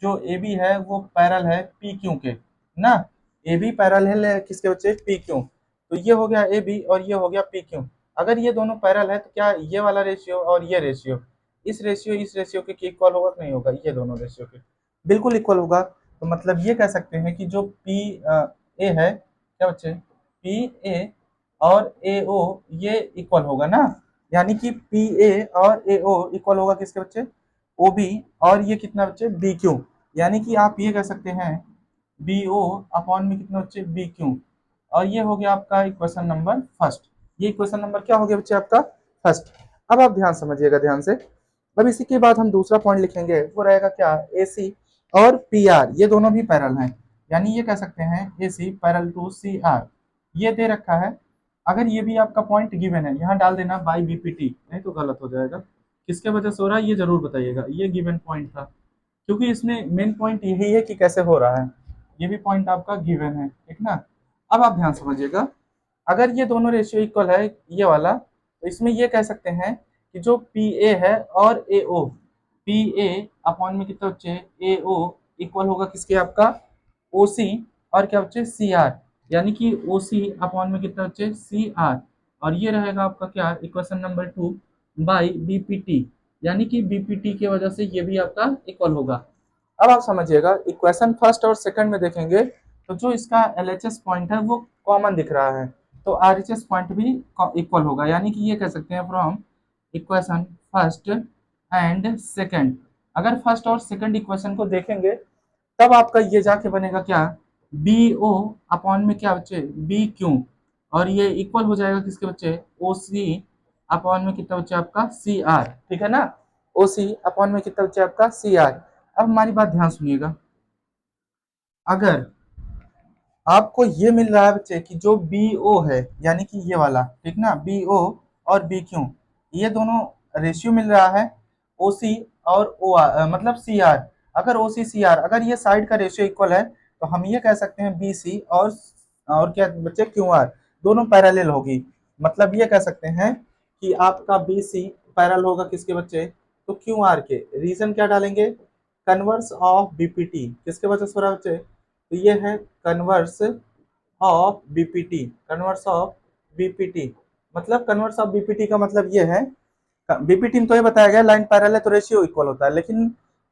जो ए बी है वो पैरेलल है पी क्यू के ना, ए बी पैरेलल है किसके बच्चे, पी क्यू। तो ये हो गया ए बी और ये हो गया पी क्यू। अगर ये दोनों पैरेलल है तो क्या ये वाला रेशियो और ये रेशियो, इस रेशियो के इक्वल होगा कि नहीं होगा, ये दोनों रेशियो के बिल्कुल इक्वल होगा। तो मतलब ये कह सकते हैं कि जो पी ए है, क्या बच्चे, पी ए और ए ओ ये इक्वल होगा ना, यानी कि पी ए और ए ओ इक्वल होगा किसके बच्चे, ओ बी, और ये कितना बच्चे, बी क्यू। यानी कि आप ये कह सकते हैं बी ओ अपॉन में कितना बच्चे, बी क्यू। और ये हो गया आपका इक्वेशन नंबर फर्स्ट, ये इक्वेशन नंबर क्या हो गया बच्चे आपका, फर्स्ट। अब आप ध्यान समझिएगा ध्यान से। अब इसी के बाद हम दूसरा पॉइंट लिखेंगे, वो रहेगा क्या, ए सी और पी आर ये दोनों भी पैरेलल हैं, यानी ये कह सकते हैं A C parallel to C R, ये दे रखा है। अगर ये भी आपका पॉइंट गिवन है, यहाँ डाल देना बाई बीपीटी, नहीं तो गलत हो जाएगा। किसके वजह से हो रहा है ये जरूर बताइएगा, ये गिवन पॉइंट था, क्योंकि इसमें मेन पॉइंट यही है कि कैसे हो रहा है, ये भी पॉइंट आपका गिवन है, ठीक ना। अब आप ध्यान समझिएगा, अगर ये दोनों रेशियो इक्वल है ये वाला, तो इसमें ये कह सकते हैं कि जो पी ए है और ए ओ, पी ए अपॉन में कितना बच्चे, ए ओ इक्वल होगा किसके, आपका ओसी और क्या बच्चे सी आर, यानी कि ओसी अपॉन में कितना बच्चे सी आर, और ये रहेगा आपका क्या इक्वेशन नंबर 2 बाई बीपीटी, यानी कि बीपीटी की वजह से ये भी आपका इक्वल होगा। अब आप समझिएगा इक्वेशन फर्स्ट और सेकंड में देखेंगे तो जो इसका एलएचएस पॉइंट है वो कॉमन दिख रहा है, तो आरएचएस पॉइंट भी इक्वल होगा, यानी कि ये कह सकते हैं from equation first and second. अगर फर्स्ट और सेकंड इक्वेशन को देखेंगे तब आपका ये जाके बनेगा क्या, बी ओ अपॉन में क्या बच्चे बी क्यू, और ये इक्वल हो जाएगा किसके बच्चे ओ सी अपॉन में कितना बच्चे आपका सी आर, ठीक है ना, ओ सी अपॉन में कितना बच्चे आपका सी आर। अब हमारी बात ध्यान सुनिएगा, अगर आपको ये मिल रहा है बच्चे कि जो बी ओ है यानी कि ये वाला, ठीक ना, बी ओ और बी क्यू, ये दोनों रेशियो मिल रहा है ओ सी और ओ आर, मतलब सी आर। अगर ओ सी सी आर अगर ये साइड का रेशियो इक्वल है तो हम ये कह सकते हैं बी सी और क्या बच्चे क्यू आर दोनों पैरेलल होगी, मतलब ये कह सकते हैं कि आपका बी सी पैरेलल होगा किसके बच्चे, तो क्यू आर के। रीजन क्या डालेंगे, कन्वर्स ऑफ बीपीटी, किसके वजह से हो रहा है बच्चे, तो ये है converse of BPT, converse of BPT, मतलब कन्वर्स ऑफ बीपीटी का मतलब ये है, बीपीटी में तो ये बताया गया लाइन पैरेलल है तो रेशियो इक्वल होता है, लेकिन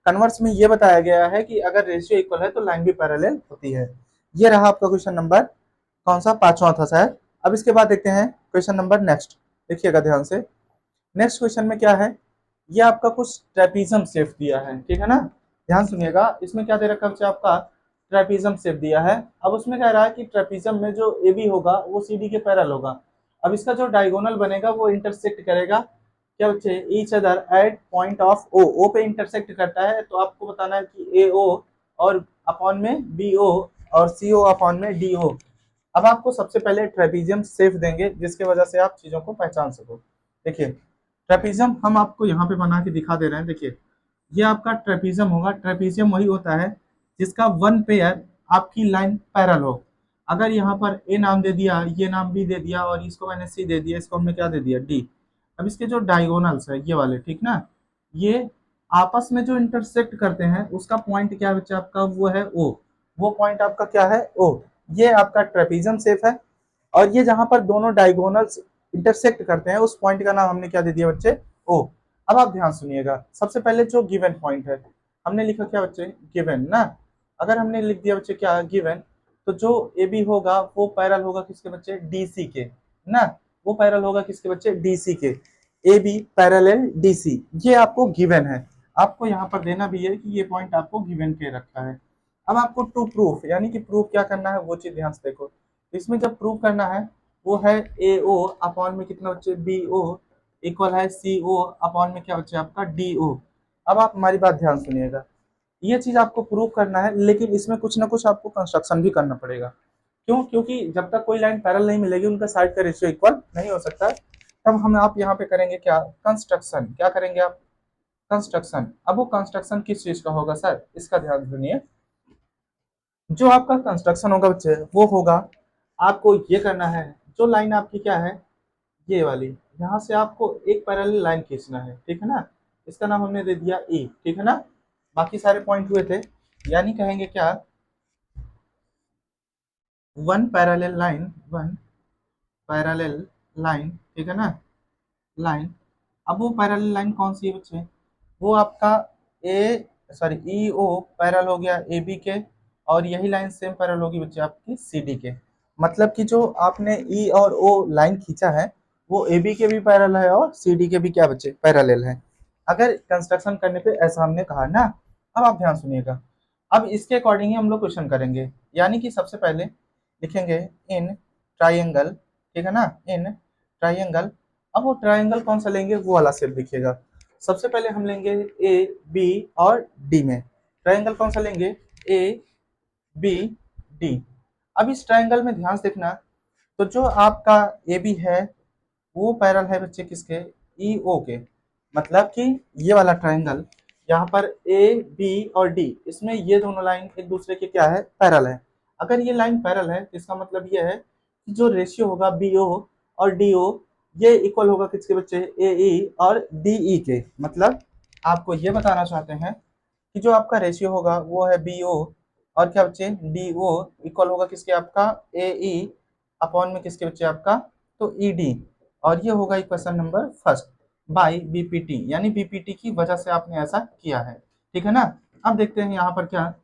कन्वर्स में ये बताया गया है कि अगर रेशियो इक्वल है तो लाइन भी पैरेलल होती है। ये रहा आपका क्वेश्चन नंबर कौन सा, पांचवा था शायद। अब इसके बाद देखते हैं क्वेश्चन नंबर नेक्स्ट, देखिएगा ध्यान से। नेक्स्ट क्वेश्चन में क्या है, ये आपका कुछ ट्रेपीजम शेप दिया है, ठीक है ना, ध्यान सुनिएगा। इसमें क्या दे रखा है आपका ट्रेपीजम शेप दिया है। अब उसमें कह रहा है कि ट्रेपीजम में जो ए बी होगा वो सी डी के पैरेलल होगा। अब इसका जो डायगोनल बनेगा वो इंटरसेक्ट करेगा क्या बच्चे each other at point of O, O पे इंटरसेक्ट करता है, तो आपको बताना है कि ए ओ और अपॉन में बी ओ और सी ओ अपॉन में डी ओ। अब आपको सबसे पहले ट्रेपीजियम शेप देंगे जिसके वजह से आप चीजों को पहचान सको। देखिए ट्रेपीजियम हम आपको यहाँ पे बना के दिखा दे रहे हैं, देखिए ये आपका ट्रेपीजियम होगा। ट्रेपीजियम वही होता है जिसका वन पेयर आपकी लाइन पैरल हो। अगर यहाँ पर ए नाम दे दिया, ये नाम बी दे दिया और इसको मैंने सी दे दिया, इसको हमने क्या दे दिया डी। अब इसके जो डायगोनल्स है ये वाले, ठीक ना, ये आपस में जो इंटरसेक्ट करते हैं उसका पॉइंट क्या है बच्चा आपका, वो है ओ, वो पॉइंट आपका क्या है ओ, ये आपका ट्रेपीजियम शेप है। और ये जहां पर दोनों डायगोनल्स इंटरसेक्ट करते हैं उस पॉइंट का नाम हमने क्या दे दिया बच्चे ओ। अब आप ध्यान सुनिएगा, सबसे पहले जो गिवन पॉइंट है हमने लिखा क्या बच्चे गिवन ना, अगर हमने लिख दिया बच्चे क्या गिवन, तो जो ए बी होगा वो पैरल होगा किसके बच्चे डी सी के ना, वो पैरल होगा किसके बच्चे डी सी के, A B parallel D C, ये आपको गिवन है। आपको यहाँ पर देना भी है कि ये पॉइंट आपको गिवन के रखा है। अब आपको टू प्रूफ यानी कि प्रूफ क्या करना है वो चीज ध्यान से देखो। इसमें जब प्रूफ करना है वो है ए ओ अपॉन में कितना बच्चे बी ओ इक्वल है सी ओ अपॉन में क्या बच्चे आपका डी ओ। अब आप हमारी बात ध्यान सुनिएगा, ये चीज आपको प्रूव करना है लेकिन इसमें कुछ ना कुछ आपको कंस्ट्रक्शन भी करना पड़ेगा। क्यों, क्योंकि जब तक कोई लाइन पैरेलल नहीं मिलेगी उनका साइड का रेशियो इक्वल नहीं हो सकता। तब हम आप यहाँ पे करेंगे क्या कंस्ट्रक्शन, क्या करेंगे आप कंस्ट्रक्शन। अब वो कंस्ट्रक्शन किस चीज का होगा सर, इसका ध्यान सुनिए। जो आपका कंस्ट्रक्शन होगा बच्चे वो होगा, आपको ये करना है जो लाइन आपकी क्या है ये वाली, यहाँ से आपको एक पैरेलल लाइन खींचना है, ठीक है ना, इसका नाम हमने दे दिया ई, ठीक है ना, बाकी सारे पॉइंट हुए थे, यानी कहेंगे क्या one parallel line, one parallel line, ठीक है ना, लाइन। अब वो पैरेलल लाइन कौन सी है बच्चे, वो आपका ए सॉरी ई ओ पैरेलल हो गया ए बी के, और यही लाइन सेम पैरेलल होगी बच्चे आपकी सी डी के। मतलब कि जो आपने ई और ओ लाइन खींचा है वो ए बी के भी पैरेलल है और सी डी के भी क्या बच्चे पैरेलल है, अगर कंस्ट्रक्शन करने पे ऐसा हमने कहा ना। अब आप ध्यान सुनिएगा, अब इसके अकॉर्डिंग ही हम लोग क्वेश्चन करेंगे, यानी कि सबसे पहले लिखेंगे इन ट्राइंगल, ठीक है ना, इन ट्राइंगल। अब वो ट्राइंगल कौन सा लेंगे वो वाला शेप दिखिएगा। सबसे पहले हम लेंगे ए बी और डी में ट्राइंगल कौन सा लेंगे ए बी डी। अब इस ट्राइंगल में ध्यान से देखना, तो जो आपका ए बी है वो पैरल है बच्चे किसके ई ओ के, मतलब कि ये वाला ट्राइंगल यहाँ पर ए बी और डी इसमें ये दोनों लाइन एक दूसरे के क्या है पैरल है। अगर ये लाइन पैरल है तो इसका मतलब ये है कि जो रेशियो होगा बी ओ और डी ओ ये इक्वल होगा किसके बच्चे ए ई और डी ई के। मतलब आपको ये बताना चाहते हैं कि जो आपका रेशियो होगा वो है BO और क्या बच्चे DO इक्वल होगा किसके आपका AE अपॉन में किसके बच्चे आपका तो ED और ये होगा equation number first by BPT यानी BPT की वजह से आपने ऐसा किया है। ठीक है ना। अब देखते हैं यहाँ पर क्या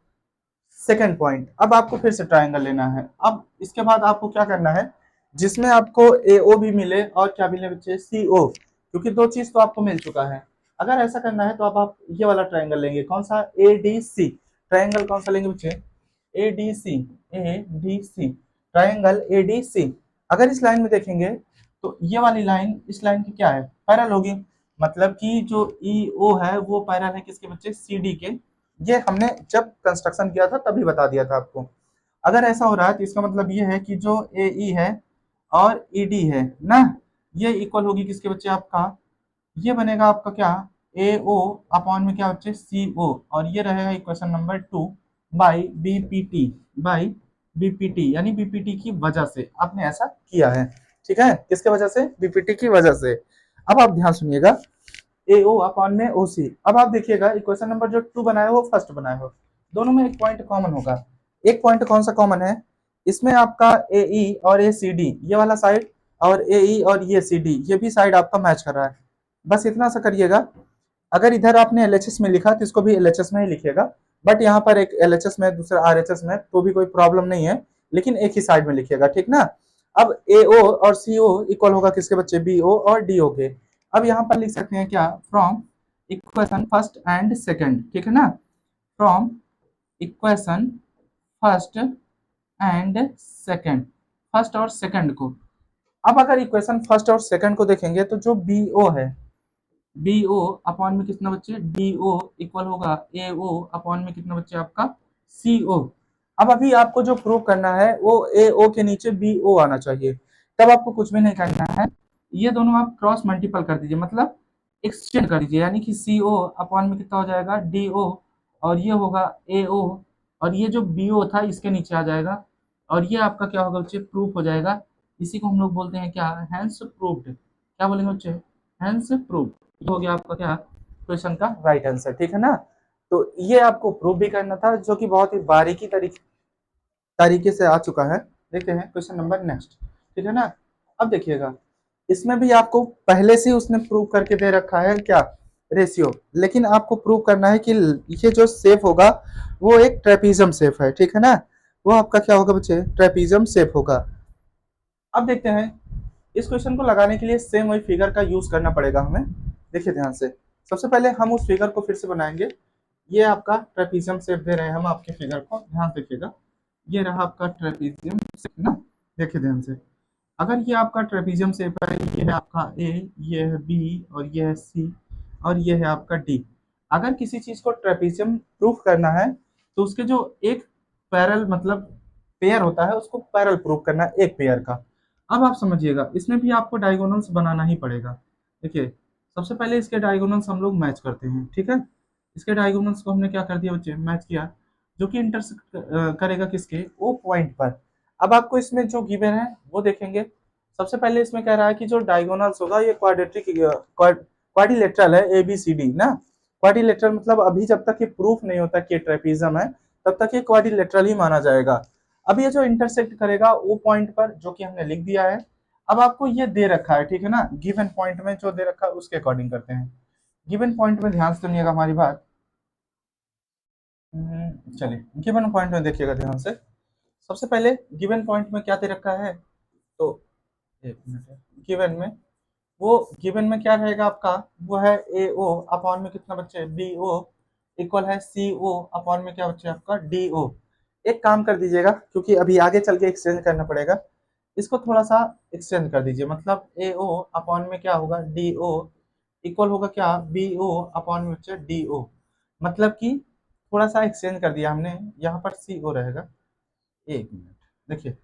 सेकेंड पॉइंट। अब आपको फिर से ट्रायंगल लेना है। अब इसके बाद आपको क्या करना है जिसमें आपको AO भी मिले और क्या मिले बच्चे CO क्योंकि दो चीज तो आपको मिल चुका है। अगर ऐसा करना है तो अब आप ये वाला ट्रायंगल लेंगे कौन सा ADC ट्रायंगल कौन सा लेंगे बच्चे ADC ADC ट्रायंगल ADC। अगर इस लाइन में देखेंगे तो ये वाली लाइन इस लाइन की क्या है पैरेलल होगी मतलब कि जो EO है वो पैरेलल है किसके बच्चे CD के। ये हमने जब कंस्ट्रक्शन किया था तभी बता दिया था आपको। अगर ऐसा हो रहा है तो इसका मतलब ये है कि जो AE है और ED है ना ये इक्वल होगी किसके बच्चे आपका ये बनेगा आपका क्या AO अपॉन में क्या बच्चे CO और ये रहेगा इक्वेशन नंबर 2 बाई बीपीटी यानी बीपीटी की वजह से आपने ऐसा किया है। ठीक है किसके वजह से बीपीटी की वजह से। अब आप ध्यान सुनिएगा AO अपॉन में OC। अब आप देखिएगा इक्वेशन नंबर जो 2 बनाए हो फर्स्ट बनाए हो दोनों में एक पॉइंट कॉमन होगा। एक पॉइंट कौन सा कॉमन है इसमें आपका AE और ACD ये वाला साइड और AE और ये CD ये भी साइड आपका मैच कर रहा है। बस इतना सा करिएगा। अगर इधर आपने LHS में लिखा तो इसको भी LHS में ही लिखिएगा बट यहाँ पर एक LHS में दूसरा RHS में तो भी कोई प्रॉब्लम नहीं है लेकिन एक ही साइड में लिखिएगा ठीक ना। अब AO और CO इक्वल होगा किसके बच्चे BO और DO के। अब यहाँ पर लिख सकते हैं क्या from equation first and second ठीक है ना from equation first and second first और सेकंड को। अब अगर इक्वेशन फर्स्ट और सेकंड को देखेंगे तो जो BO है BO अपॉन में कितना बच्चे DO इक्वल होगा AO अपॉन में कितना बच्चे आपका CO। अब अभी आपको जो प्रूव करना है वो AO के नीचे BO आना चाहिए। तब आपको कुछ भी नहीं करना है ये दोनों आप क्रॉस मल्टीपल कर दीजिए मतलब एक्सचेंज कर दीजिए यानी कि CO अपॉन में कितना हो जाएगा DO और ये होगा AO और ये जो BO था इसके नीचे आ जाएगा और ये आपका क्या होगा बच्चे प्रूफ हो जाएगा। इसी को हम लोग बोलते हैं क्या हैंस प्रूव्ड क्या बोलेंगे बच्चे हैंस प्रूव्ड हो गया आपका क्या क्वेश्चन का राइट आंसर। ठीक है ना। तो ये आपको प्रूव भी करना था जो कि बहुत ही बारीकी तरीके से आ चुका है। देखते हैं क्वेश्चन नंबर नेक्स्ट। ठीक है ना। अब देखिएगा इसमें भी आपको पहले से उसने प्रूव करके दे रखा है क्या रेशियो लेकिन आपको प्रूव करना है कि ये जो शेप होगा वो एक ट्रेपीजियम शेप है। ठीक है ना वो आपका क्या होगा बच्चे ट्रेपीजियम शेप होगा। अब देखते हैं इस क्वेश्चन को लगाने के लिए सेम वही फिगर का यूज करना पड़ेगा हमें। देखिए ध्यान से सबसे पहले हम उस फिगर को फिर से बनाएंगे। ये आपका ट्रेपीजियम शेप दे रहे हैं हम आपके फिगर को ध्यान से देखिएगा। ये रहा आपका ट्रेपीजियम शेप ना। देखिए ध्यान से अगर ये आपका ट्रेपीजियम शेप है ये है आपका ए ये है बी और ये है सी और ये है आपका डी। अगर किसी चीज को ट्रेपीजियम प्रूफ करना है तो उसके जो एक पैरल मतलब पेयर होता है उसको पैरल प्रूफ करना है एक पेयर का। अब आप समझिएगा इसमें भी आपको डायगोनल्स बनाना ही पड़ेगा। देखिए सबसे पहले इसके डायगोनल्स हम लोग मैच करते हैं। ठीक है इसके डायगोनल्स को हमने क्या कर दिया बच्चे मैच किया जो कि इंटरसेक्ट करेगा किसके ओ पॉइंट पर। अब आपको इसमें जो गिवन है वो देखेंगे। सबसे पहले इसमें कह रहा है कि जो डायगोनल्स होगा ये क्वाड्रिलेटरल है ABCD ना। क्वाड्रिलेटरल मतलब अभी जब तक ये प्रूफ नहीं होता कि ये ट्रेपीजियम है तब तक ये क्वाड्रिलेटरल ही माना जाएगा। अब ये जो इंटरसेक्ट करेगा वो पॉइंट पर जो कि हमने लिख दिया है। अब आपको ये दे रखा है ठीक है ना गिवन पॉइंट में जो दे रखा है उसके अकॉर्डिंग करते हैं। गिवन पॉइंट में ध्यान से सुनिएगा हमारी बात। चलिए गिवन पॉइंट में देखिएगा ध्यान से। सबसे पहले गिवन पॉइंट में क्या दे रखा है तो एक मिनट गिवन में वो गिवन में क्या रहेगा आपका वो है AO अपॉन में कितना बच्चे BO इक्वल है CO अपॉन में क्या बच्चे आपका DO। एक काम कर दीजिएगा क्योंकि अभी आगे चल के एक्सचेंज करना पड़ेगा इसको थोड़ा सा एक्सचेंज कर दीजिए मतलब AO अपॉन में क्या होगा DO इक्वल होगा क्या BO अपॉन में बच्चे DO। मतलब कि थोड़ा सा एक्सचेंज कर दिया हमने यहाँ पर CO रहेगा। एक मिनट देखिए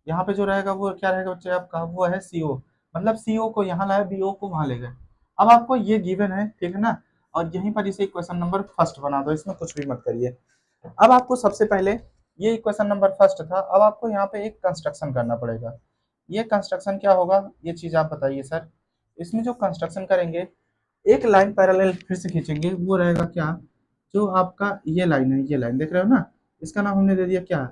यहाँ पे जो रहेगा वो क्या रहेगा बच्चे आपका वो है CO मतलब CO को यहाँ लाया BO को वहां ले गए। अब आपको ये गिवन है ठीक है ना और यहीं पर इसे इक्वेशन नंबर फर्स्ट बना दो इसमें कुछ भी मत करिए। अब आपको सबसे पहले ये इक्वेशन नंबर फर्स्ट था अब आपको यहाँ पे एक कंस्ट्रक्शन करना पड़ेगा। ये कंस्ट्रक्शन क्या होगा ये चीज आप बताइए सर। इसमें जो कंस्ट्रक्शन करेंगे एक लाइन पैरेलल फिर से खींचेंगे वो रहेगा क्या जो आपका ये लाइन है, ये लाइन देख रहे हो ना, इसका नाम हमने दे दिया क्या,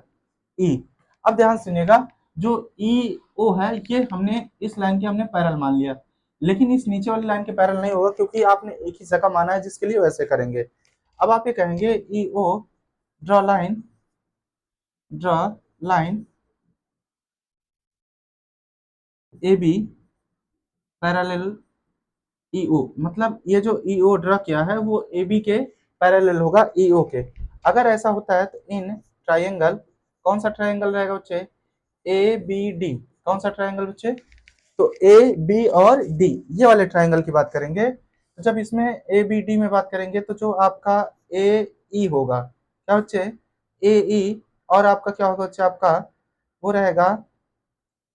ई। अब ध्यान सुनिएगा, जो ई ओ है ये हमने इस लाइन के हमने पैरेलल मान लिया, लेकिन इस नीचे वाली लाइन के पैरेलल नहीं होगा, क्योंकि आपने एक ही जगह माना है, जिसके लिए वैसे करेंगे। अब आप ये कहेंगे E O draw line, draw line A B parallel EO, मतलब ये जो ईओ ड्रा किया है वो ए बी के पैरेलल होगा ईओ के। अगर ऐसा होता है तो इन ट्राइंगल, कौन सा ट्राइंगल रहेगा बच्चे, ए बी डी, कौन सा ट्राइंगल बच्चे, तो ए बी और डी, ये वाले ट्राइंगल की बात करेंगे। तो जब इसमें ए बी डी में बात करेंगे तो जो आपका ए ई होगा क्या बच्चे, ए ई, और आपका क्या होगा बच्चे, आपका वो रहेगा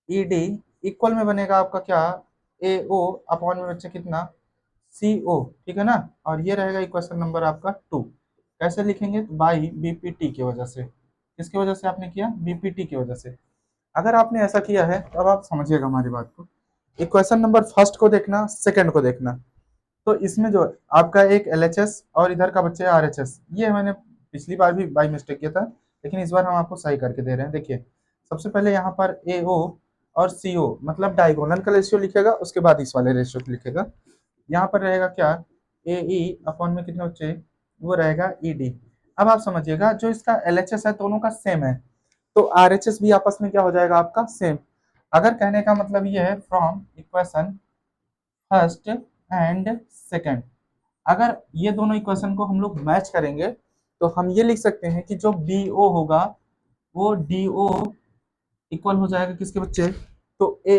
ई डी, इक्वल में बनेगा आपका क्या, ए ओ अपॉन में बच्चे कितना, सी ओ, ठीक है ना। और ये रहेगा इक्वेशन नंबर आपका 2। कैसे लिखेंगे, बाई बीपीटी की वजह से, किसकी वजह से आपने किया, बीपीटी की वजह से। अगर आपने ऐसा किया है तो अब आप समझिएगा हमारी बात को। इक्वेशन नंबर फर्स्ट को देखना, सेकंड को देखना। तो इसमें जो आपका एक एलएचएस और इधर का बच्चे आरएचएस, ये मैंने पिछली बार भी बाई मिस्टेक किया था, लेकिन इस बार हम आपको सही करके दे रहे हैं। देखिए, सबसे पहले यहाँ पर ए ओ और सी ओ, मतलब डायगोनल का रेशियो लिखेगा, उसके बाद इस वाले रेशियो को लिखेगा। यहाँ पर रहेगा क्या, ए ई अपॉन में कितने बच्चे, वो रहेगा ई डी। अब आप समझिएगा, जो इसका एल एच एस है दोनों का सेम है, तो आर एच एस भी आपस में क्या हो जाएगा आपका सेम। अगर कहने का मतलब ये है from equation first and second, अगर ये दोनों इक्वेशन को हम लोग मैच करेंगे तो हम ये लिख सकते हैं कि जो बी ओ होगा वो डी ओ इक्वल हो जाएगा किसके बच्चे, तो ए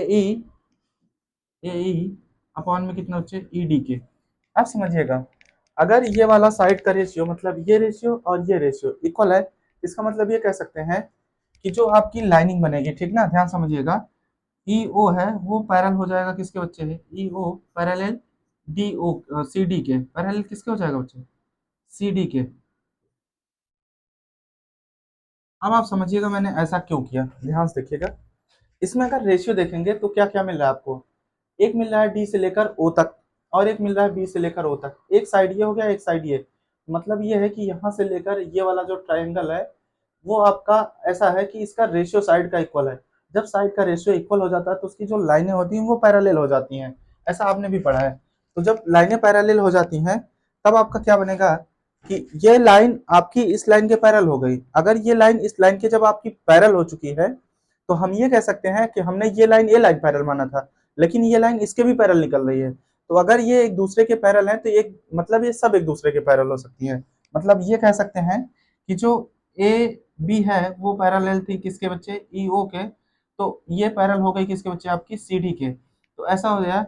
ई अपॉन में कितने बच्चे, ई डी के। आप समझिएगा, अगर ये वाला साइड का रेशियो, मतलब ये रेशियो और ये रेशियो इक्वल है, इसका मतलब ये कह सकते हैं कि जो आपकी लाइनिंग बनेगी, ठीक ना, ध्यान समझिएगा, ई ओ है वो पैरेलल हो जाएगा किसके बच्चे है, E O parallel D O C D के, पैरेलल किसके हो जाएगा बच्चे, सी डी के। अब आप समझिएगा मैंने ऐसा क्यों किया, ध्यान से देखिएगा। इसमें अगर रेशियो देखेंगे तो क्या क्या मिल रहा है आपको, एक मिल रहा है डी से लेकर ओ तक, और एक मिल रहा है बी से लेकर ओ तक। एक साइड ये हो गया, एक साइड ये, मतलब ये है कि यहाँ से लेकर ये वाला जो ट्राइंगल है वो आपका ऐसा है कि इसका रेशियो साइड का इक्वल है। जब साइड का रेशियो इक्वल हो जाता है तो उसकी जो लाइनें होती हैं वो पैरेलल हो जाती हैं, ऐसा आपने भी पढ़ा है। तो जब लाइनें पैरेलल हो जाती हैं तब आपका क्या बनेगा कि ये लाइन आपकी इस लाइन के पैरेलल हो गई। अगर ये लाइन इस लाइन के जब आपकी पैरेलल हो चुकी है तो हम ये कह सकते हैं कि हमने ये लाइन पैरेलल माना था, लेकिन ये लाइन इसके भी पैरेलल निकल रही है। तो अगर ये एक दूसरे के पैरेलल हैं तो एक मतलब ये सब एक दूसरे के पैरेलल हो सकती हैं। मतलब ये कह सकते हैं कि जो ए बी है वो पैरेलल थी किसके बच्चे, ई ओ के, तो ये पैरेलल हो गई किसके बच्चे, आपकी सी डी के। तो ऐसा हो गया,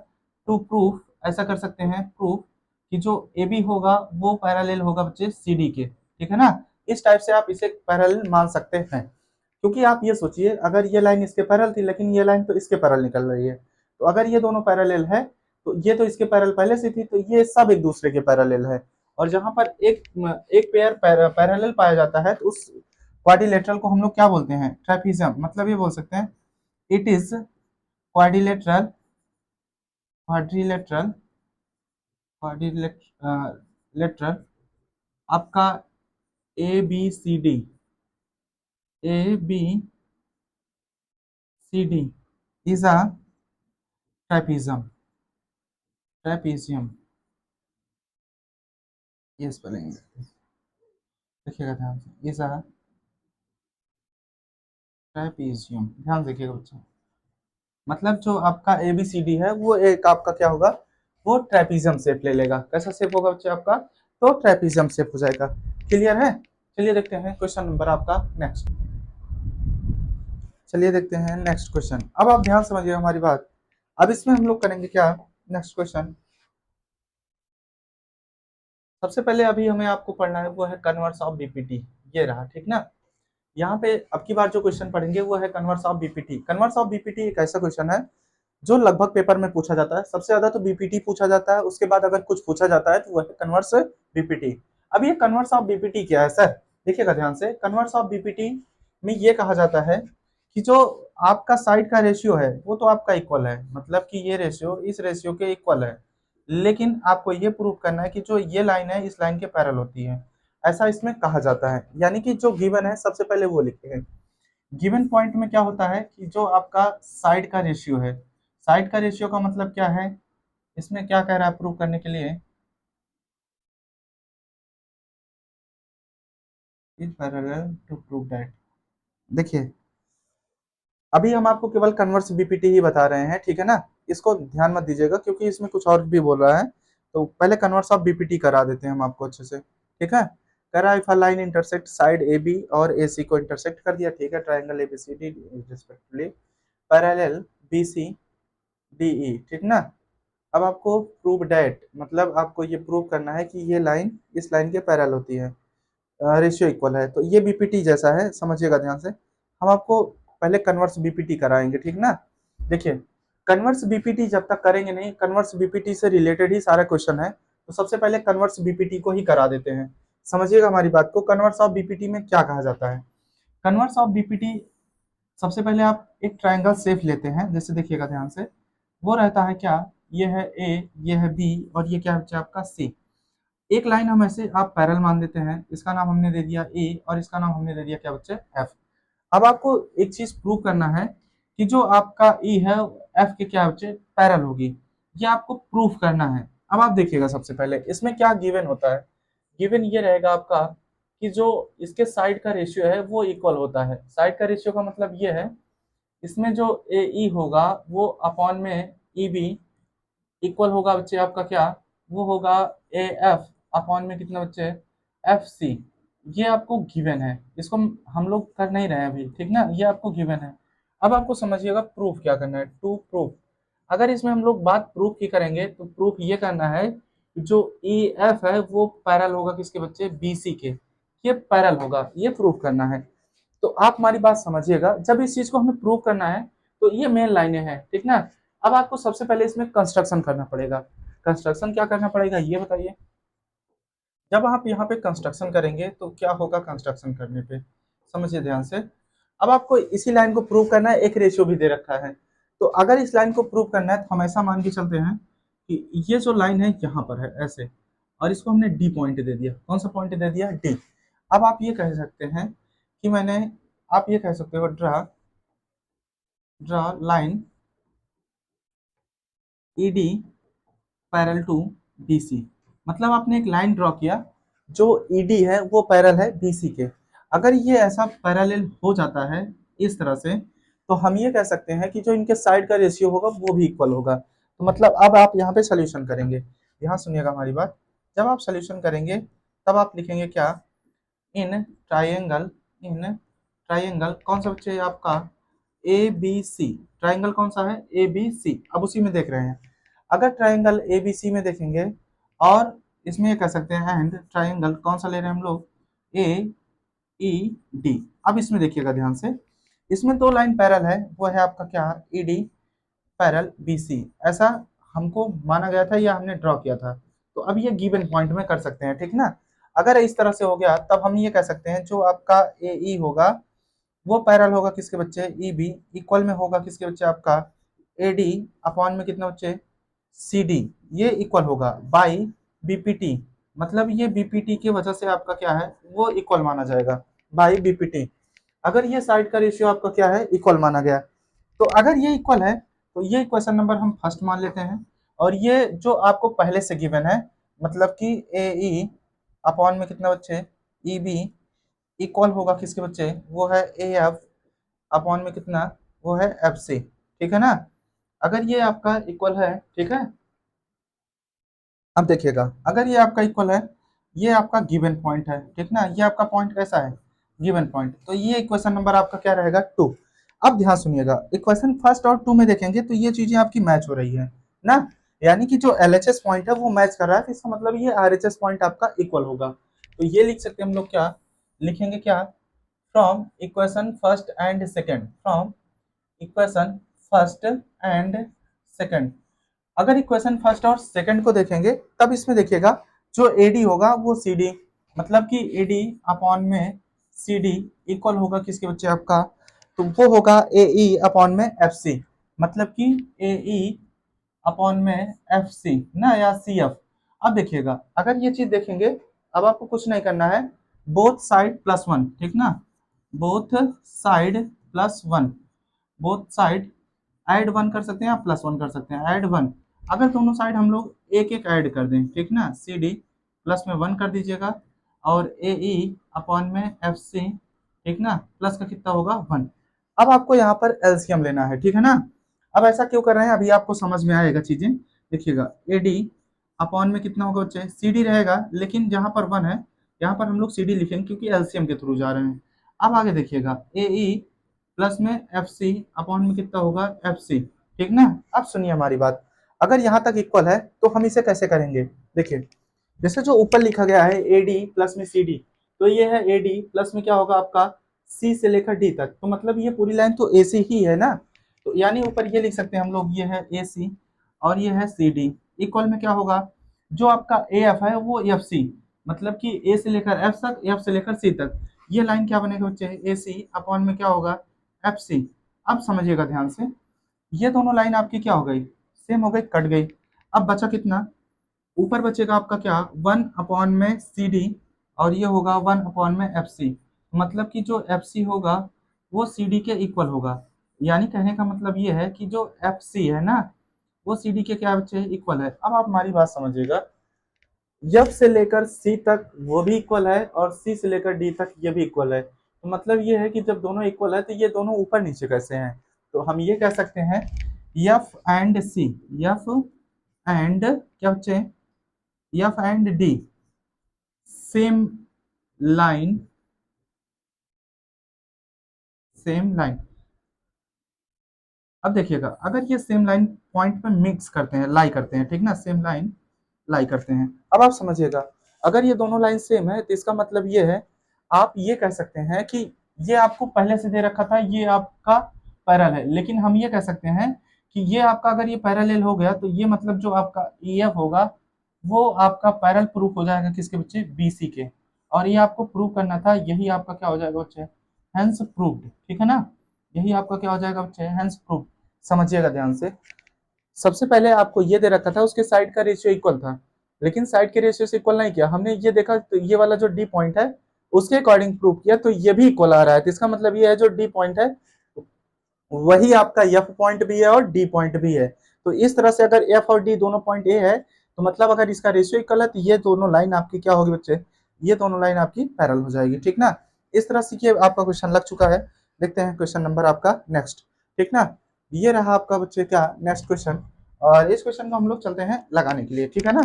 टू प्रूफ, ऐसा कर सकते हैं प्रूफ कि जो ए बी होगा वो पैरेलल होगा बच्चे सी डी के, ठीक है ना। इस टाइप से आप इसे पैरेलल मान सकते हैं, क्योंकि आप ये सोचिए अगर ये लाइन इसके पैरेलल थी लेकिन ये लाइन तो इसके पैरेलल निकल रही है, तो अगर ये दोनों पैरेलल है तो ये तो इसके पैरेलल पहले से थी, तो ये सब एक दूसरे के पैरेलल है। और जहां पर एक एक पेयर पैरेलल पाया जाता है तो उस क्वाड्रिलेटरल को हम लोग क्या बोलते हैं, ट्रेपीजियम। मतलब ये बोल सकते हैं it is quadrilateral, quadrilateral, quadrilateral आपका A B C D, A B C D is a trapezium, trapezium, ये स्पेलिंग देखिएगा ध्यान से, इज अ ट्रेपीजियम, ध्यान से देखिएगा बच्चा। मतलब जो आपका ए बी सी डी है वो एक आपका क्या होगा, वो ट्रेपीजियम शेप ले लेगा। कैसा शेप होगा बच्चे आपका, तो ट्रेपीजियम शेप हो जाएगा। क्लियर है, चलिए देखते हैं क्वेश्चन नंबर आपका नेक्स्ट। चलिए देखते हैं नेक्स्ट क्वेश्चन। अब आप ध्यान समझिए हमारी बात। अब इसमें हम लोग करेंगे क्या, नेक्स्ट क्वेश्चन। सबसे पहले अभी हमें आपको पढ़ना है वो है कन्वर्स ऑफ बीपीटी, ये रहा, ठीक ना। यहाँ पे अब की बार जो क्वेश्चन पढ़ेंगे वो है converse of BPT. Converse of BPT एक ऐसा क्वेश्चन है जो लगभग पेपर में पूछा जाता है। सबसे ज्यादा तो बीपीटी पूछा जाता है, उसके बाद अगर कुछ पूछा जाता है तो वह है कन्वर्स बीपीटी। अब ये कन्वर्स ऑफ बीपीटी क्या है सर, देखिएगा ध्यान से। कन्वर्स ऑफ बीपीटी में ये कहा जाता है कि जो आपका साइड का रेशियो है वो तो आपका इक्वल है, मतलब कि ये रेशियो इस रेशियो के इक्वल है, लेकिन आपको ये प्रूव करना है कि जो ये लाइन है इस लाइन के पैरेलल होती है। ऐसा इसमें कहा जाता है। यानी कि जो गिवन है सबसे पहले वो लिखते हैं। गिवन पॉइंट में क्या होता है कि जो आपका साइड का रेशियो है, साइड का रेशियो का मतलब क्या है, इसमें क्या कह रहा है प्रूव करने के लिए, is parallel to prove that. देखिए, अभी हम आपको केवल कन्वर्स बीपीटी ही बता रहे हैं, ठीक है ना। इसको ध्यान मत दीजिएगा क्योंकि इसमें कुछ और भी बोल रहा है। तो पहले कन्वर्स ऑफ बीपीटी करा देते हैं हम आपको अच्छे से, ठीक है। कह रहा है if a line intersect side A B और ए सी को इंटरसेक्ट कर दिया, ठीक है, triangle A B C D respectively parallel B C D E, ठीक ना। अब आपको प्रूव डेट, मतलब आपको ये प्रूव करना है कि ये लाइन इस लाइन के पैरेलल होती है, रेशियो इक्वल है। तो ये बीपीटी जैसा है, समझिएगा ध्यान से। हम आपको पहले कन्वर्स बीपीटी कराएंगे, ठीक ना। देखिए, कन्वर्स बीपीटी जब तक करेंगे नहीं, कन्वर्स बीपीटी से रिलेटेड ही सारा क्वेश्चन है, तो सबसे पहले कन्वर्स बीपीटी को ही करा देते हैं। समझिएगा हमारी बात को, कन्वर्स ऑफ बीपीटी में क्या कहा जाता है। कन्वर्स ऑफ बीपीटी, सबसे पहले आप एक ट्राइंगल शेप लेते हैं, जैसे देखिएगा ध्यान से, वो रहता है क्या, ये है ए, ये है बी, और ये क्या बचा आपका सी। एक लाइन हम ऐसे आप पैरेलल मान देते हैं, इसका नाम हमने दे दिया ए और इसका नाम हमने दे दिया क्या बच्चे, एफ। अब आपको एक चीज प्रूव करना है कि जो आपका ई है एफ के क्या बच्चे पैरेलल होगी, ये आपको प्रूफ करना है। अब आप देखिएगा सबसे पहले इसमें क्या गिवन होता है। गिवन ये रहेगा आपका कि जो इसके साइड का रेशियो है वो इक्वल होता है। साइड का रेशियो का मतलब ये है, इसमें जो ए ई होगा वो अपॉन में ई बी इक्वल होगा बच्चे आपका क्या, वो होगा ए एफ अपॉन में कितना बच्चे, एफ सी। ये आपको गिवन है, इसको हम लोग कर नहीं रहे हैं अभी, ठीक ना, ये आपको गिवन है। अब आपको समझिएगा प्रूफ क्या करना है, टू प्रूफ। अगर इसमें हम लोग बात प्रूफ की करेंगे तो प्रूफ ये करना है कि जो ई एफ है वो पैरेलल होगा किसके बच्चे, बी सी के, ये पैरेलल होगा, ये प्रूफ करना है। तो आप हमारी बात समझिएगा, जब इस चीज को हमें प्रूव करना है तो ये मेन लाइनें हैं, ठीक ना। अब आपको सबसे पहले इसमें कंस्ट्रक्शन करना पड़ेगा। कंस्ट्रक्शन क्या करना पड़ेगा ये बताइए। जब आप यहाँ पे कंस्ट्रक्शन करेंगे तो क्या होगा कंस्ट्रक्शन करने पे, समझिए ध्यान से। अब आपको इसी लाइन को प्रूव करना है, एक रेशियो भी दे रखा है। तो अगर इस लाइन को प्रूव करना है तो हम ऐसा मान के चलते हैं कि ये जो लाइन है यहाँ पर है ऐसे, और इसको हमने डी पॉइंट दे दिया। कौन सा पॉइंट दे दिया, डी। अब आप ये कह सकते हैं कि मैंने, आप ये कह सकते हो draw draw line E D parallel to B C. मतलब आपने एक लाइन ड्रॉ किया, जो ई डी है वो पैरेलल है बी सी के। अगर ये ऐसा पैरेलल हो जाता है इस तरह से, तो हम ये कह सकते हैं कि जो इनके साइड का रेशियो होगा वो भी इक्वल होगा। तो मतलब अब आप यहाँ पे सोल्यूशन करेंगे, यहाँ सुनिएगा हमारी बात। जब आप सोल्यूशन करेंगे तब आप लिखेंगे क्या, इन ट्राइंगल, इन ट्राइंगल कौन सा बच्चे आपका, ए बी सी। ट्राइंगल कौन सा है, ए बी सी। अब उसी में देख रहे हैं, अगर ट्राइंगल ए बी सी में देखेंगे और इसमें ये कह सकते हैं एंड ट्राइंगल कौन सा ले रहे हैं हम लोग, ए ई डी। अब इसमें देखिएगा ध्यान से, इसमें दो लाइन पैरेलल है, वो है आपका क्या, E D parallel B C. ऐसा हमको माना गया था या हमने ड्रॉ किया था। तो अब ये गिवन पॉइंट में कर सकते हैं, ठीक ना। अगर इस तरह से हो गया तब हम ये कह सकते हैं जो आपका ए ई होगा वो पैरेलल होगा किसके बच्चे, ई बी, इक्वल में होगा किसके बच्चे आपका ए डी अपॉन में कितना बच्चे, सी डी। ये इक्वल होगा बाई बीपीटी, मतलब ये बीपीटी की वजह से आपका क्या है वो इक्वल माना जाएगा बाई बीपीटी। अगर ये साइड का रेशियो आपका क्या है इक्वल माना गया, तो अगर ये इक्वल है तो ये क्वेश्चन नंबर हम फर्स्ट मान लेते हैं। और ये जो आपको पहले से गिवन है, मतलब कि ए ई अपॉन में कितना बच्चे, ई बी इक्वल होगा किसके बच्चे, वो है ए एफ अपॉन में कितना, वो है एफ सी, ठीक है ना। अगर ये आपका इक्वल है, ठीक है। अब देखिएगा अगर ये आपका इक्वल है, ये आपका गिवन पॉइंट है, ठीक ना, ये आपका पॉइंट कैसा है, गिवन पॉइंट। तो ये इक्वेशन नंबर आपका क्या रहेगा, टू। अब ध्यान सुनिएगा, इक्वेशन फर्स्ट और टू में देखेंगे तो ये चीजें आपकी मैच हो रही है ना। यानी कि जो एल एच एस पॉइंट है वो मैच कर रहा है, तो इसका मतलब ये आर एच एस पॉइंट आपका इक्वल होगा। तो ये लिख सकते हैं हम लोग, क्या लिखेंगे, क्या, from equation first and second, from equation first and second. अगर इक्वेशन फर्स्ट और सेकंड को देखेंगे तब इसमें देखिएगा जो एडी होगा वो सी डी, मतलब कि एडी अपॉन में सी डी इक्वल होगा किसके बच्चे आपका, तो वो होगा ए ई अपॉन में एफ सी, मतलब कि ए ई अपॉन में एफ सी ना, या सी एफ। अब देखिएगा अगर ये चीज देखेंगे अब आपको कुछ नहीं करना है, बोथ साइड प्लस वन, ठीक ना, both side plus one, both side add one कर सकते हैं या प्लस वन कर सकते हैं, ऐड वन। अगर दोनों साइड हम लोग एक एक ऐड कर दें, ठीक ना, सी डी प्लस में वन कर दीजिएगा, और ए ई अपॉन में एफ सी, ठीक ना, प्लस का कितना होगा वन। अब आपको यहाँ पर एलसीएम लेना है, ठीक है ना। अब ऐसा क्यों कर रहे हैं, अभी आपको समझ में आएगा चीजें। देखिएगा ए डी अपॉन में कितना होगा बच्चे, सी डी रहेगा, लेकिन जहां पर वन है यहाँ पर हम लोग सी डी लिखेंगे क्योंकि एलसीएम के थ्रू जा रहे हैं। अब आगे देखिएगा ए ई प्लस में एफ सी अपॉन में कितना होगा एफ सी, ठीक ना। अब सुनिए हमारी बात, अगर यहाँ तक इक्वल है तो हम इसे कैसे करेंगे। देखिए, जैसे जो ऊपर लिखा गया है ए डी प्लस में सी डी, तो ये है ए डी प्लस में क्या होगा आपका सी से लेकर डी तक, तो मतलब ये पूरी लाइन तो ए सी ही है ना। तो यानी ऊपर ये लिख सकते हैं हम लोग, ये है ए सी और ये है सी डी, इक्वल में क्या होगा, जो आपका ए एफ है वो एफ सी, मतलब कि ए से लेकर एफ तक, एफ से लेकर सी तक, ये लाइन क्या बनेगा बच्चे, ए सी अपॉन में क्या होगा एफ सी। अब समझिएगा ध्यान से, ये दोनों लाइन आपकी क्या हो गई, सेम हो गई, कट गई। अब बचा कितना, ऊपर बचेगा आपका क्या, वन अपॉन में सी डी, और ये होगा वन अपॉन में एफ सी, मतलब कि जो एफ सी होगा वो सी डी के इक्वल होगा। यानी कहने का मतलब ये है कि जो एफ सी है ना, वो सी डी के क्या बच्चे इक्वल है। अब आप हमारी बात समझिएगा, एफ से लेकर सी तक वो भी इक्वल है और सी से लेकर डी तक ये भी इक्वल है, तो मतलब ये है कि जब दोनों इक्वल है तो ये दोनों ऊपर नीचे कैसे हैं, तो हम ये कह सकते हैं F and C, F and क्या बच्चे, F and D same line, same line. अब देखिएगा, अगर ये सेम लाइन पॉइंट पे मिक्स करते हैं, लाई करते हैं, ठीक ना, सेम लाइन लाई करते हैं। अब आप समझिएगा, अगर ये दोनों लाइन सेम है तो इसका मतलब ये है, आप ये कह सकते हैं कि ये आपको पहले से दे रखा था, ये आपका पैरेलल है, लेकिन हम ये कह सकते हैं कि ये आपका अगर ये पैरेलल हो गया तो ये मतलब जो आपका ई एफ होगा वो आपका पैरेलल प्रूफ हो जाएगा किसके बच्चे, बी सी के, और ये आपको प्रूव करना था, यही आपका क्या हो जाएगा बच्चे, हेंस प्रूव्ड, ठीक है ना, यही आपका क्या हो जाएगा बच्चे, हेंस प्रूव्ड। समझिएगा ध्यान से, सबसे पहले आपको ये दे रखा था उसके साइड का रेशियो इक्वल था, लेकिन साइड के रेशियो से इक्वल नहीं किया हमने, ये देखा तो ये वाला जो डी पॉइंट है उसके अकॉर्डिंग प्रूव किया तो ये भी इक्वल आ रहा है, तो इसका मतलब ये है जो डी पॉइंट है वही आपका एफ पॉइंट भी है और डी पॉइंट भी है। तो इस तरह से अगर एफ और डी दोनों पॉइंट ए है तो मतलब अगर इसका रेशियो इक्वल है तो ये दोनों लाइन आपकी क्या होगी बच्चे, ये दोनों लाइन आपकी पैरेलल हो जाएगी, ठीक ना। इस तरह से ये आपका क्वेश्चन लग चुका है। देखते हैं क्वेश्चन नंबर आपका नेक्स्ट, ठीक ना। ये रहा आपका बच्चे क्या नेक्स्ट क्वेश्चन, और इस क्वेश्चन को हम लोग चलते हैं लगाने के लिए, ठीक है ना।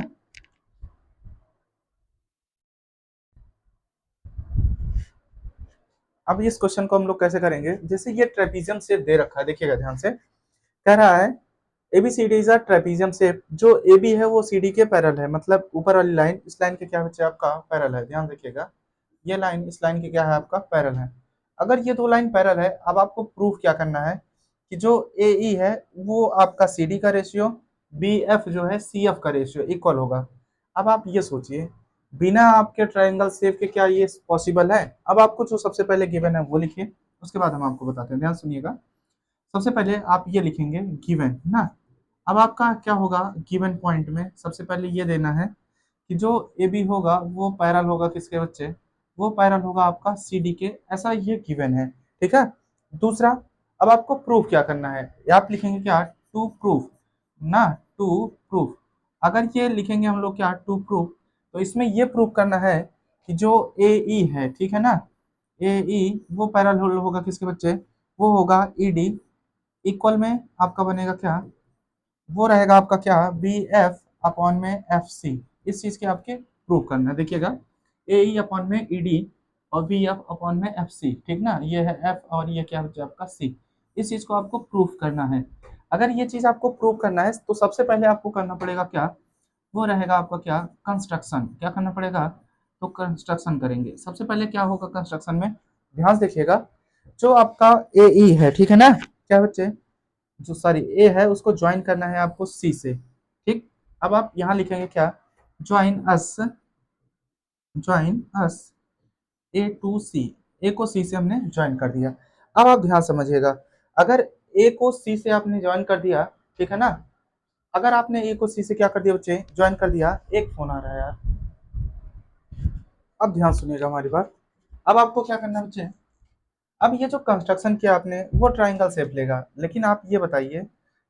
अब इस क्वेश्चन को हम लोग कैसे करेंगे, जैसे ये ट्रेपीजियम शेप दे रखा है, देखिएगा ध्यान से, कह रहा है A B C D is a trapezium shape, जो ए बी है वो सी डी के पैरेलल है, मतलब ऊपर वाली लाइन इस लाइन के क्या बच्चे आपका पैरेलल है, ध्यान देखिएगा, ये लाइन इस लाइन के क्या है आपका पैरेलल है। अगर ये दो लाइन पैरेलल है, अब आपको प्रूफ क्या करना है कि जो ए ई है वो आपका सी डी का रेशियो, बी एफ जो है सी एफ का रेशियो इक्वल होगा। अब आप ये सोचिए, बिना आपके ट्रायंगल शेप के क्या ये पॉसिबल है। अब आपको जो सबसे पहले गिवन है वो लिखिए, उसके बाद हम आपको बताते हैं, ध्यान सुनिएगा। सबसे पहले आप ये लिखेंगे गिवन ना। अब आपका क्या होगा, गिवन पॉइंट में सबसे पहले ये देना है कि जो ए बी होगा वो पैरेलल होगा किसके बच्चे, वो पैरेलल होगा आपका सी डी के, ऐसा ये गिवन है, ठीक है। दूसरा, अब आपको प्रूफ क्या करना है, आप लिखेंगे क्या, टू प्रूफ ना, टू प्रूफ। अगर ये लिखेंगे हम लोग क्या, टू प्रूफ, तो इसमें ये प्रूफ करना है कि जो ए ई है, ठीक है ना, ए ई वो पैरेलल होगा किसके बच्चे, वो होगा ई डी, इक्वल में आपका बनेगा क्या, वो रहेगा आपका क्या, बी एफ अपॉन में एफ सी। इस चीज के आपके प्रूव करना है, देखिएगा ए ई अपॉन में ई डी और बी एफ अपॉन में एफ सी, ठीक ना, ये है एफ और ये क्या बच्चा आपका सी। इस चीज को आपको प्रूफ करना है। अगर ये चीज आपको प्रूव करना है तो सबसे पहले आपको करना पड़ेगा क्या, वो रहेगा आपका क्या, कंस्ट्रक्शन, क्या करना पड़ेगा, तो कंस्ट्रक्शन करेंगे। सबसे पहले क्या होगा कंस्ट्रक्शन में, ध्यान से देखिएगा, जो आपका ए ई है, ठीक है ना, क्या बच्चे, जो सॉरी ए है उसको ज्वाइन करना है आपको सी से, ठीक। अब आप यहाँ लिखेंगे क्या, join us, join us A to C, A को सी से हमने ज्वाइन कर दिया। अब आप ध्यान समझिएगा, अगर ए को सी से आपने ज्वाइन कर दिया, ठीक है ना, अगर आपने ए को सी से क्या कर दिया बच्चे, ज्वाइन कर दिया, एक फोन आ रहा है यार, अब ध्यान सुनिएगा हमारी बात। अब आपको क्या करना है बच्चे, अब ये जो कंस्ट्रक्शन किया आपने वो ट्राइंगल शेप लेगा, लेकिन आप ये बताइए,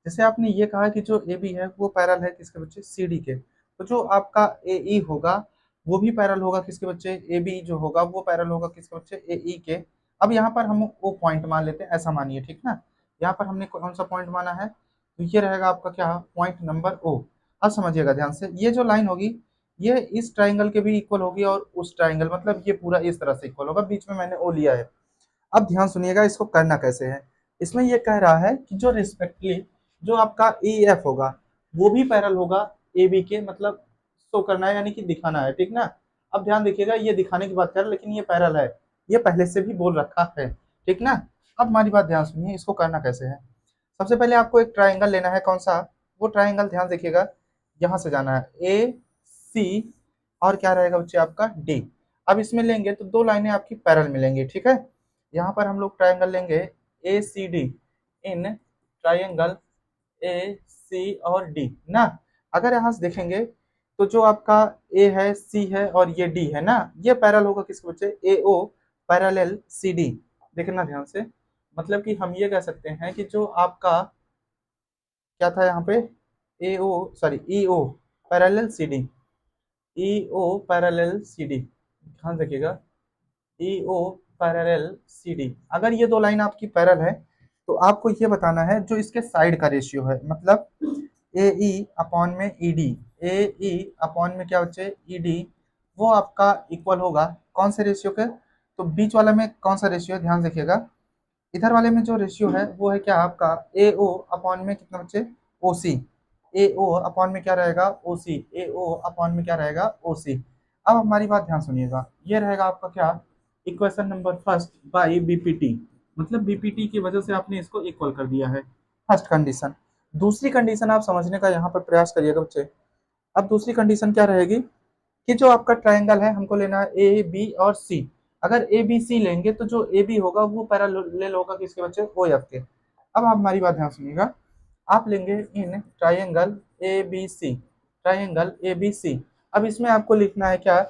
जैसे आपने ये कहा कि जो ए बी है वो पैरल है किसके बच्चे, सी डी के, तो जो आपका ए ई होगा वो भी पैरल होगा किसके बच्चे, ए बी जो होगा वो पैरल होगा किसके बच्चे, ए ई के। अब यहाँ पर हम वो पॉइंट मान लेते हैं, ऐसा मानिए, ठीक ना। यहाँ पर हमने कौन सा पॉइंट माना है, तो ये रहेगा आपका क्या, पॉइंट नंबर ओ। अब समझिएगा ध्यान से, ये जो लाइन होगी ये इस ट्राइंगल के भी इक्वल होगी और उस ट्राइंगल, मतलब ये पूरा इस तरह से इक्वल होगा, बीच में मैंने ओ लिया है। अब ध्यान सुनिएगा इसको करना कैसे है। इसमें ये कह रहा है कि जो रिस्पेक्टली जो आपका ई एफ होगा वो भी पैरल होगा ए बी के, मतलब शो करना है यानी कि दिखाना है, ठीक ना। अब ध्यान देखिएगा, ये दिखाने की बात कर रहा है लेकिन ये पैरल है, ये पहले से भी बोल रखा है, ठीक ना। अब हमारी बात ध्यान सुनिए, इसको करना कैसे है। सबसे पहले आपको एक ट्राइंगल लेना है, कौन सा, वो ट्राइंगल ध्यान देखिएगा, यहाँ से जाना है ए सी और क्या रहेगा बच्चे आपका डी। अब इसमें लेंगे तो दो लाइनें आपकी पैरल मिलेंगी, ठीक है। यहाँ पर हम लोग ट्राइंगल लेंगे ए C D, in triangle A सी और डी ना। अगर यहाँ से देखेंगे तो जो आपका ए है, सी है और ये डी है ना, ये पैरल होगा किसके बच्चे, ए ओ पैरेलल सी डी। देखना ध्यान से, मतलब कि हम ये कह सकते हैं कि जो आपका क्या था यहाँ पे, ए ओ सॉरी ई ओ पैरेलल सी डी, ई ओ पैरेलल सी डी, ध्यान रखिएगा, ई ओ पैरेलल सी डी। अगर ये दो लाइन आपकी पैरेलल है तो आपको ये बताना है जो इसके साइड का रेशियो है, मतलब ए ई अपॉन में ई डी, ए ई अपॉन में क्या बच्चे ई डी, वो आपका इक्वल होगा कौन से रेशियो के, तो बीच वाला में कौन सा रेशियो है ध्यान देखिएगा, इधर वाले में जो रेशियो है वो है क्या आपका ए ओ अपॉन में कितना बच्चे, ओ सी, ए ओ अपॉन में क्या रहेगा ओ सी, ए ओ अपॉन में क्या रहेगा ओ सी। अब हमारी बात ध्यान सुनिएगा, ये रहेगा आपका क्या, equation number first by BPT, मतलब बीपीटी की वजह से आपने इसको इक्वल कर दिया है, फर्स्ट कंडीशन। दूसरी कंडीशन आप समझने का यहाँ पर प्रयास करिएगा बच्चे। अब दूसरी कंडीशन क्या रहेगी कि जो आपका ट्रायंगल है हमको लेना है ए बी और सी। अगर ए बी सी लेंगे तो जो ए बी होगा वो पैरेलल होगा किसके बच्चे, ओ एफ के। अब आप हमारी बात ध्यान सुनिएगा, आप लेंगे in triangle A B C, triangle A B C. अब इसमें आपको लिखना है क्या,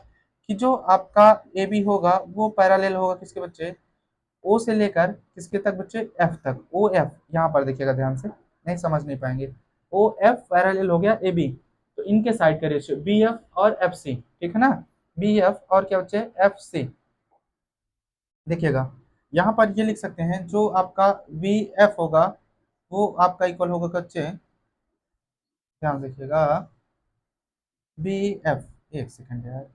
कि जो आपका ए बी होगा वो पैरेलल होगा किसके बच्चे, ओ से लेकर किसके तक बच्चे, एफ तक, ओ एफ। यहाँ पर देखिएगा ध्यान से, नहीं समझ नहीं पाएंगे, ओ एफ पैरेलल हो गया ए बी, तो इनके साइड का रेशियो बी एफ और एफ सी, ठीक है ना, बी एफ और क्या बच्चे एफ सी। देखिएगा यहाँ पर ये लिख सकते हैं जो आपका वी एफ होगा वो आपका इक्वल होगा बच्चे, ध्यान देखिएगा, बी एफ, एक सेकंड यार,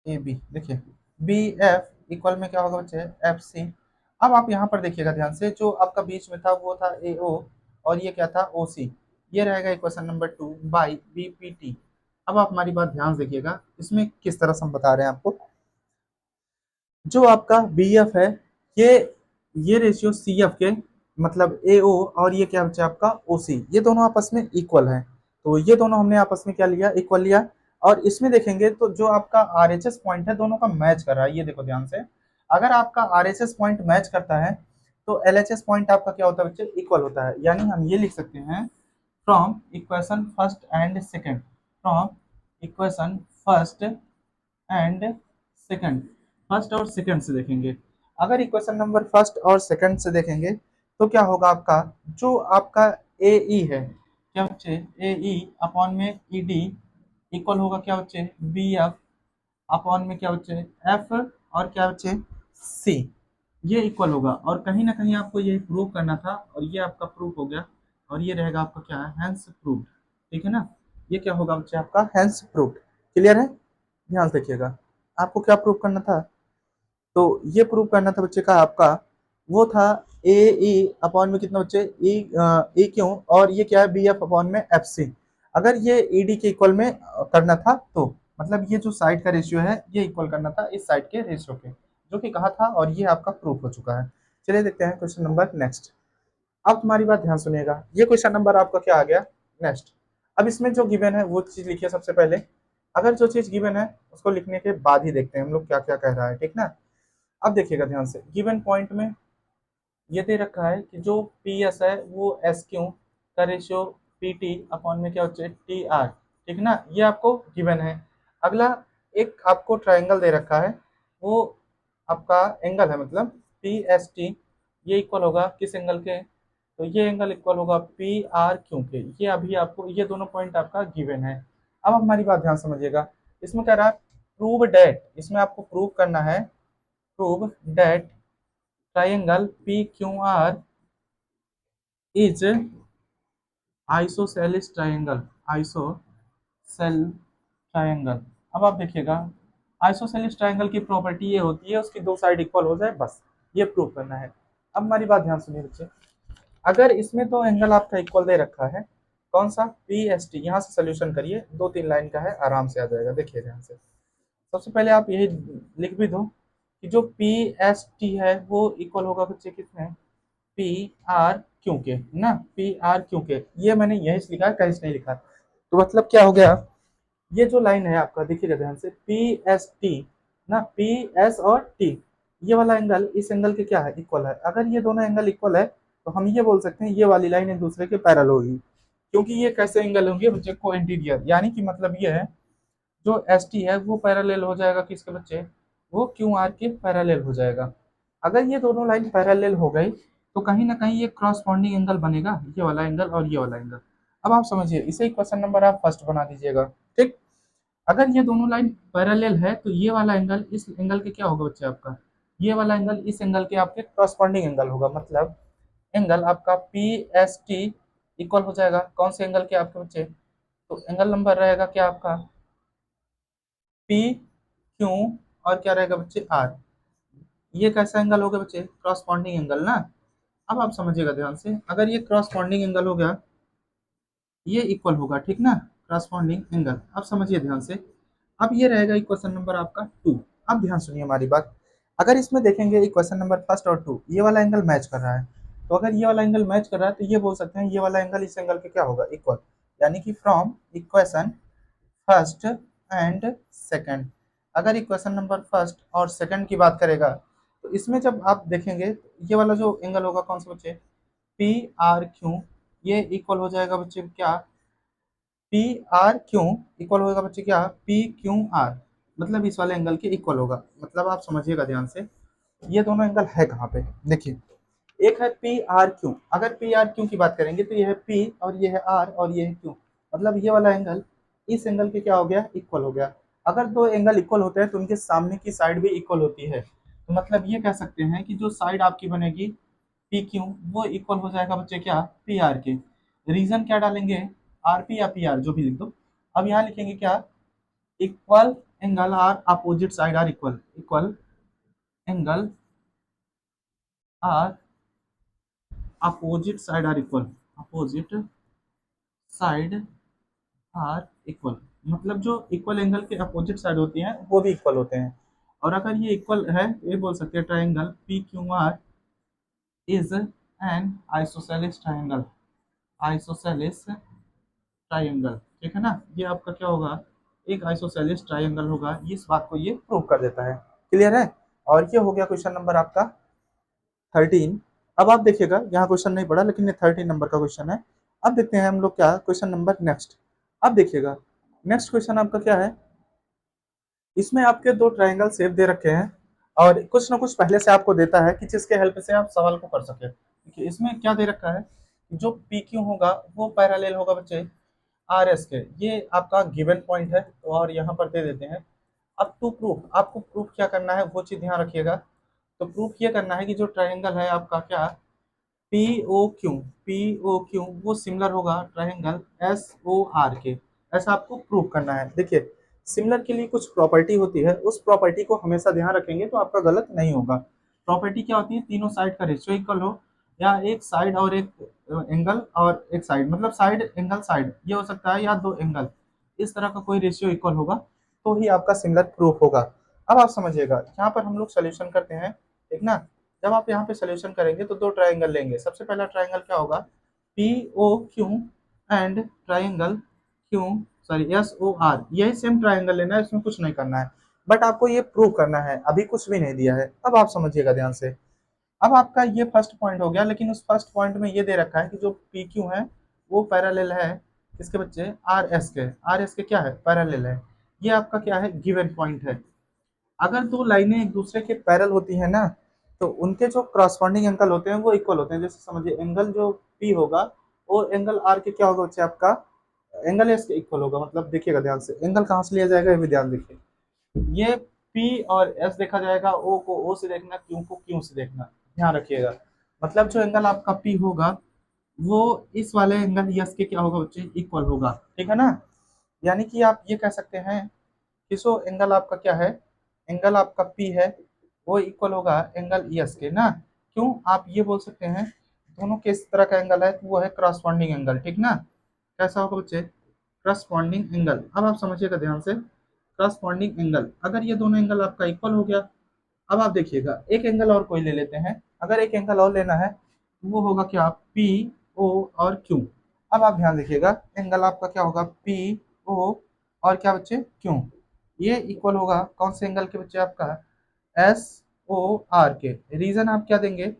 ए बी देखिए, बी एफ इक्वल में क्या होगा बच्चे, एफ सी। अब आप यहाँ पर देखिएगा ध्यान से, जो आपका बीच में था वो था ए ओ और ये क्या था ओ सी, ये रहेगा equation number two by B P T. अब आप हमारी बात ध्यान से देखिएगा, इसमें किस तरह से हम बता रहे हैं आपको, जो आपका बी एफ है ये ये रेशियो सी एफ के, मतलब ए ओ और ये क्या बच्चे आपका ओ सी, ये दोनों आपस में इक्वल है, तो ये दोनों हमने आपस में क्या लिया, इक्वल लिया। और इसमें देखेंगे तो जो आपका आर एच एस पॉइंट है दोनों का मैच कर रहा है, ये देखो ध्यान से, अगर आपका R H S point match करता है तो एल एच एस पॉइंट आपका क्या होता है बच्चे, इक्वल होता है। यानी हम ये लिख सकते हैं from equation first and second, from equation first and second, first और सेकंड से देखेंगे। अगर इक्वेशन नंबर फर्स्ट और सेकंड से देखेंगे तो क्या होगा आपका, जो आपका ए ई है क्या बच्चे, ए ई अपॉन में ई डी इक्वल होगा क्या बच्चे, बी एफ अपॉन में क्या बच्चे एफ और क्या बच्चे सी, ये इक्वल होगा। और कहीं ना कहीं आपको ये प्रूव करना था और ये आपका प्रूफ हो गया, और ये रहेगा आपका क्या है, हैंस प्रूफ, ठीक है ना। ये क्या होगा बच्चे आपका हैंस प्रूफ, क्लियर है। ध्यान से देखिएगा, आपको क्या प्रूव करना था, तो ये प्रूव करना था बच्चे का आपका, वो था ए ई अपॉन में कितना बच्चे ई ई क्यों, और ये क्या है बी एफ अपॉन में एफ सी। अगर ये ई डी के इक्वल में करना था तो मतलब ये जो साइड का रेशियो है ये इक्वल करना था इस साइड के रेशियो के, जो कि कहा था, और ये आपका प्रूफ हो चुका है। चलिए देखते हैं क्वेश्चन नंबर नेक्स्ट। अब तुम्हारी बात ध्यान सुनिएगा, ये क्वेश्चन नंबर आपका क्या आ गया नेक्स्ट। अब इसमें जो गिवन है वो चीज लिखिए सबसे पहले, अगर जो चीज गिवन है उसको लिखने के बाद ही देखते हैं हम लोग क्या क्या कह रहा है, ठीक ना। अब देखिएगा ध्यान से, गिवन पॉइंट में ये दे रखा है कि जो पी एस है वो एस क्यू का रेशियो पी टी अपॉन में क्या होता है टी आर, ठीक ना, ये आपको गिवन है। अगला एक आपको ट्राइंगल दे रखा है, वो आपका एंगल है, मतलब पी एस टी, ये इक्वल होगा किस एंगल के, तो ये एंगल इक्वल होगा पी आर क्यू के। ये अभी आपको ये दोनों पॉइंट आपका गिवन है। अब हमारी बात ध्यान समझिएगा, इसमें कह रहा है प्रूव डेट, इसमें आपको प्रूव करना है, prove that triangle P Q R is isosceles triangle, ISOCELL triangle. अब आप देखिएगा, आइसोसेलिस ट्राइंगल की प्रॉपर्टी ये होती है उसकी दो साइड इक्वल हो जाए, बस ये प्रूव करना है। अब हमारी बात ध्यान सुनिए बच्चे, अगर इसमें तो एंगल आपका इक्वल दे रखा है, कौन सा, पी एस टी, यहाँ से सोल्यूशन करिए, 2-3 लाइन का है, आराम से आ जाएगा, देखिए ध्यान से। सबसे पहले आप यही लिख भी दो कि जो पी एस टी है वो इक्वल होगा बच्चे कितने, पी आर क्यू के ना, पी आर क्यू के, ये मैंने यही लिखा है, कहीं से नहीं लिखा। तो मतलब क्या हो गया, ये जो लाइन है आपका देखिएगा ध्यान से, पी एस टी ना, पी एस और टी, ये वाला एंगल इस एंगल के क्या है, इक्वल है। अगर ये दोनों एंगल इक्वल है तो हम ये बोल सकते हैं ये वाली लाइन एक दूसरे के पैरेलल होगी, क्योंकि ये कैसे एंगल होंगे बच्चे, को इंटीरियर, यानी कि मतलब ये है जो एस टी है वो पैरेलल हो जाएगा किसके बच्चे, वो क्यू आर के पैरेलल हो जाएगा। अगर ये दोनों लाइन पैरेलल हो गई तो कहीं ना कहीं ये क्रॉसपॉन्डिंग एंगल बनेगा, ये वाला एंगल और ये वाला एंगल। अब आप समझिए, इसे क्वेश्चन नंबर आप फर्स्ट बना दीजिएगा, ठीक। अगर ये दोनों लाइन पैरेलल है तो ये वाला एंगल इस एंगल के क्या होगा बच्चे आपका, ये वाला एंगल इस एंगल के आपके क्रॉसपॉन्डिंग एंगल होगा, मतलब एंगल आपका पी एस टी इक्वल हो जाएगा कौन से एंगल के आपके बच्चे, तो एंगल नंबर रहेगा क्या आपका, पी क्यू और क्या रहेगा बच्चे, आर। ये कैसा एंगल होगा बच्चे, क्रॉसपॉन्डिंग एंगल ना। अब आप समझिएगा ध्यान से, अगर ये क्रॉसपॉन्डिंग एंगल हो गया, ये इक्वल होगा, ठीक ना, क्रॉसपॉन्डिंग एंगल। अब समझिए ध्यान से, अब ये रहेगा इक्वेशन नंबर आपका 2। अब ध्यान सुनिए हमारी बात, अगर इसमें देखेंगे इक्वेशन नंबर फर्स्ट और 2 ये वाला एंगल मैच कर रहा है, तो अगर ये वाला एंगल मैच कर रहा है तो ये बोल सकते हैं ये वाला एंगल इस एंगल के क्या होगा, इक्वल। यानी कि from equation first and second, अगर इक्वेशन नंबर फर्स्ट और सेकंड की बात करेगा तो इसमें जब आप देखेंगे तो ये वाला जो एंगल होगा कौन सा बच्चे, पी आर क्यू, ये इक्वल हो जाएगा बच्चे क्या, पी आर क्यू इक्वल होगा बच्चे क्या, पी क्यू आर, मतलब इस वाले एंगल के इक्वल होगा। मतलब आप समझिएगा ध्यान से, ये दोनों एंगल है कहाँ पे, देखिए एक है पी आर क्यू, अगर पी आर क्यू की बात करेंगे तो ये है पी और ये है आर और ये है क्यू, मतलब ये वाला एंगल इस एंगल के क्या हो गया, इक्वल हो गया। अगर दो एंगल इक्वल होते हैं तो उनके सामने की साइड भी इक्वल होती है, तो मतलब ये कह सकते हैं कि जो साइड आपकी बनेगी पी क्यू वो इक्वल हो जाएगा बच्चे क्या, पी आर के। रीजन क्या डालेंगे, आर पी या पी आर जो भी लिख दो। अब यहाँ लिखेंगे क्या, equal angle are opposite side are equal, equal angle are opposite side are equal, opposite side are equal, मतलब जो इक्वल एंगल के अपोजिट साइड होती हैं वो भी इक्वल होते हैं। और अगर ये इक्वल है तो ये बोल सकते हैं triangle P Q R is an isosceles triangle, isosceles triangle, ठीक है ना, ये आपका क्या होगा, एक आइसोसेलिस ट्राइंगल होगा, इस बात को ये प्रूव कर देता है। क्लियर है। और ये हो गया क्वेश्चन नंबर आपका 13। अब आप देखिएगा, यहाँ क्वेश्चन नहीं पड़ा लेकिन ये 13 नंबर का क्वेश्चन है। अब देखते हैं हम लोग क्या क्वेश्चन नंबर नेक्स्ट। अब देखिएगा नेक्स्ट क्वेश्चन आपका क्या है, इसमें आपके दो ट्राइंगल शेप दे रखे हैं और कुछ ना कुछ पहले से आपको देता है कि जिसके हेल्प से आप सवाल को कर सके। देखिए इसमें क्या दे रखा है, जो पी क्यू होगा वो पैरेलल होगा बच्चे आर एस के, ये आपका गिवन पॉइंट है और यहाँ पर दे देते हैं। अब टू प्रूफ, आपको प्रूफ क्या करना है वो चीज ध्यान रखिएगा। तो प्रूफ ये करना है कि जो ट्राइंगल है आपका क्या, P O Q, P O Q वो सिमिलर होगा ट्राइंगल एस ओ आर के, ऐसा आपको प्रूव करना है। देखिए सिमिलर के लिए कुछ प्रॉपर्टी होती है, उस प्रॉपर्टी को हमेशा ध्यान रखेंगे तो आपका गलत नहीं होगा। प्रॉपर्टी क्या होती है, तीनों साइड का रेशियो इक्वल हो, या एक साइड और एक एंगल और एक साइड, मतलब साइड एंगल साइड ये हो सकता है, या दो एंगल, इस तरह का कोई रेशियो इक्वल होगा तो ही आपका सिमिलर प्रूफ होगा। अब आप समझिएगा यहाँ पर हम लोग सोल्यूशन करते हैं, ठीक ना। जब आप यहाँ पे सोल्यूशन करेंगे तो दो ट्राइंगल लेंगे, सबसे पहला ट्राइंगल क्या होगा, P O Q and triangle Q, sorry S O R, यही सेम ट्राइंगल लेना है, इसमें कुछ नहीं करना है, बट आपको ये प्रूव करना है, अभी कुछ भी नहीं दिया है। अब आप समझिएगा ध्यान से, अब आपका ये फर्स्ट पॉइंट हो गया, लेकिन उस फर्स्ट पॉइंट में ये दे रखा है कि जो पी क्यू है वो पैरेलल है किसके बच्चे, आर एस के, आर एस के क्या है पैरेलल है। ये आपका क्या है, गिवन पॉइंट है। अगर दो लाइनें एक दूसरे के पैरेलल होती है ना, तो उनके जो क्रॉसपॉन्डिंग एंगल होते हैं वो इक्वल होते हैं। जैसे समझिए एंगल जो पी होगा वो एंगल आर के क्या होगा बच्चे, आपका एंगल एस के इक्वल होगा। मतलब देखिएगा ध्यान से, एंगल कहाँ से लिया जाएगा ये भी ध्यान देखिए। ये पी और एस देखा जाएगा, ओ को ओ से देखना, क्यू को क्यू से देखना, ध्यान रखिएगा। मतलब जो एंगल आपका पी होगा वो इस वाले एंगल यस के क्या होगा बच्चे, इक्वल होगा, ठीक है ना। यानी कि आप ये कह सकते हैं कि सो एंगल आपका क्या है, एंगल आपका पी है वो इक्वल होगा एंगल यस के ना। क्यों, आप ये बोल सकते हैं दोनों किस तरह का एंगल है, तो वो है क्रॉसपॉन्डिंग एंगल, ठीक ना। कैसा होगा बच्चे, क्रॉसपॉन्डिंग एंगल। अब आप समझिएगा ध्यान से, क्रॉसपॉन्डिंग एंगल, अगर ये दोनों एंगल आपका इक्वल हो गया, अब आप देखिएगा एक एंगल और कोई ले लेते हैं। अगर एक एंगल और लेना है तो वो होगा क्या, पी ओ और क्यू। अब आप ध्यान देखिएगा, एंगल आपका क्या होगा, पी ओ और क्या बच्चे, क्यू। ये इक्वल होगा कौन से एंगल के बच्चे, आपका एस ओ आर के। रीजन आप क्या देंगे,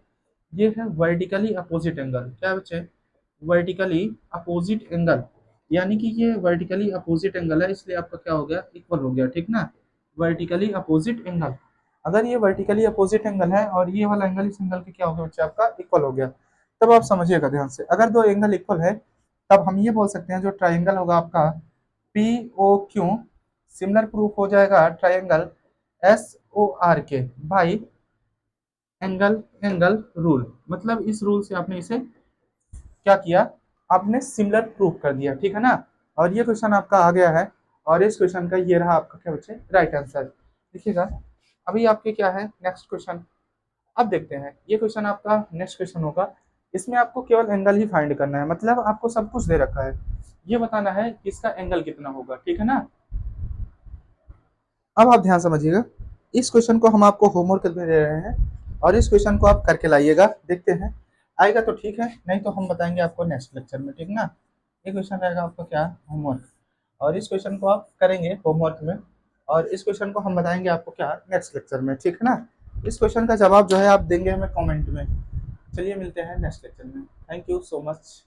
ये है वर्टिकली अपोजिट एंगल। क्या बच्चे, वर्टिकली अपोजिट एंगल, यानी कि ये वर्टिकली अपोजिट एंगल है, इसलिए आपका क्या हो गया, इक्वल हो गया, ठीक ना। वर्टिकली अपोजिट एंगल, अगर ये वर्टिकली अपोजिट एंगल है और ये वाला एंगल इस एंगल के क्या हो गया बच्चे, आपका इक्वल हो गया। तब आप समझिएगा ध्यान से, अगर दो एंगल इक्वल है तब हम ये बोल सकते हैं जो ट्राइंगल होगा आपका P O Q, similar proof हो जाएगा ट्राइंगल एस ओ आर के बाई एंगल एंगल रूल। मतलब इस रूल से आपने इसे क्या किया, आपने सिमिलर प्रूफ कर दिया, ठीक है ना। और ये क्वेश्चन आपका आ गया है, और इस क्वेश्चन का ये रहा आपका क्या बच्चे, राइट आंसर। देखिएगा अभी आपके क्या है नेक्स्ट क्वेश्चन। अब देखते हैं, ये क्वेश्चन आपका नेक्स्ट क्वेश्चन होगा। इसमें आपको केवल एंगल ही फाइंड करना है, मतलब आपको सब कुछ दे रखा है, ये बताना है कि इसका एंगल कितना होगा, ठीक है ना। अब आप ध्यान समझिएगा, इस क्वेश्चन को हम आपको होमवर्क में दे रहे हैं, और इस क्वेश्चन को आप करके लाइएगा, देखते हैं आएगा तो ठीक है, नहीं तो हम बताएंगे आपको नेक्स्ट लेक्चर में, ठीक ना। ये क्वेश्चन रहेगा आपका क्या, होमवर्क, और इस क्वेश्चन को आप करेंगे होमवर्क में, और इस क्वेश्चन को हम बताएंगे आपको क्या, नेक्स्ट लेक्चर में, ठीक है ना। इस क्वेश्चन का जवाब जो है आप देंगे हमें कमेंट में। चलिए मिलते हैं नेक्स्ट लेक्चर में, थैंक यू सो मच।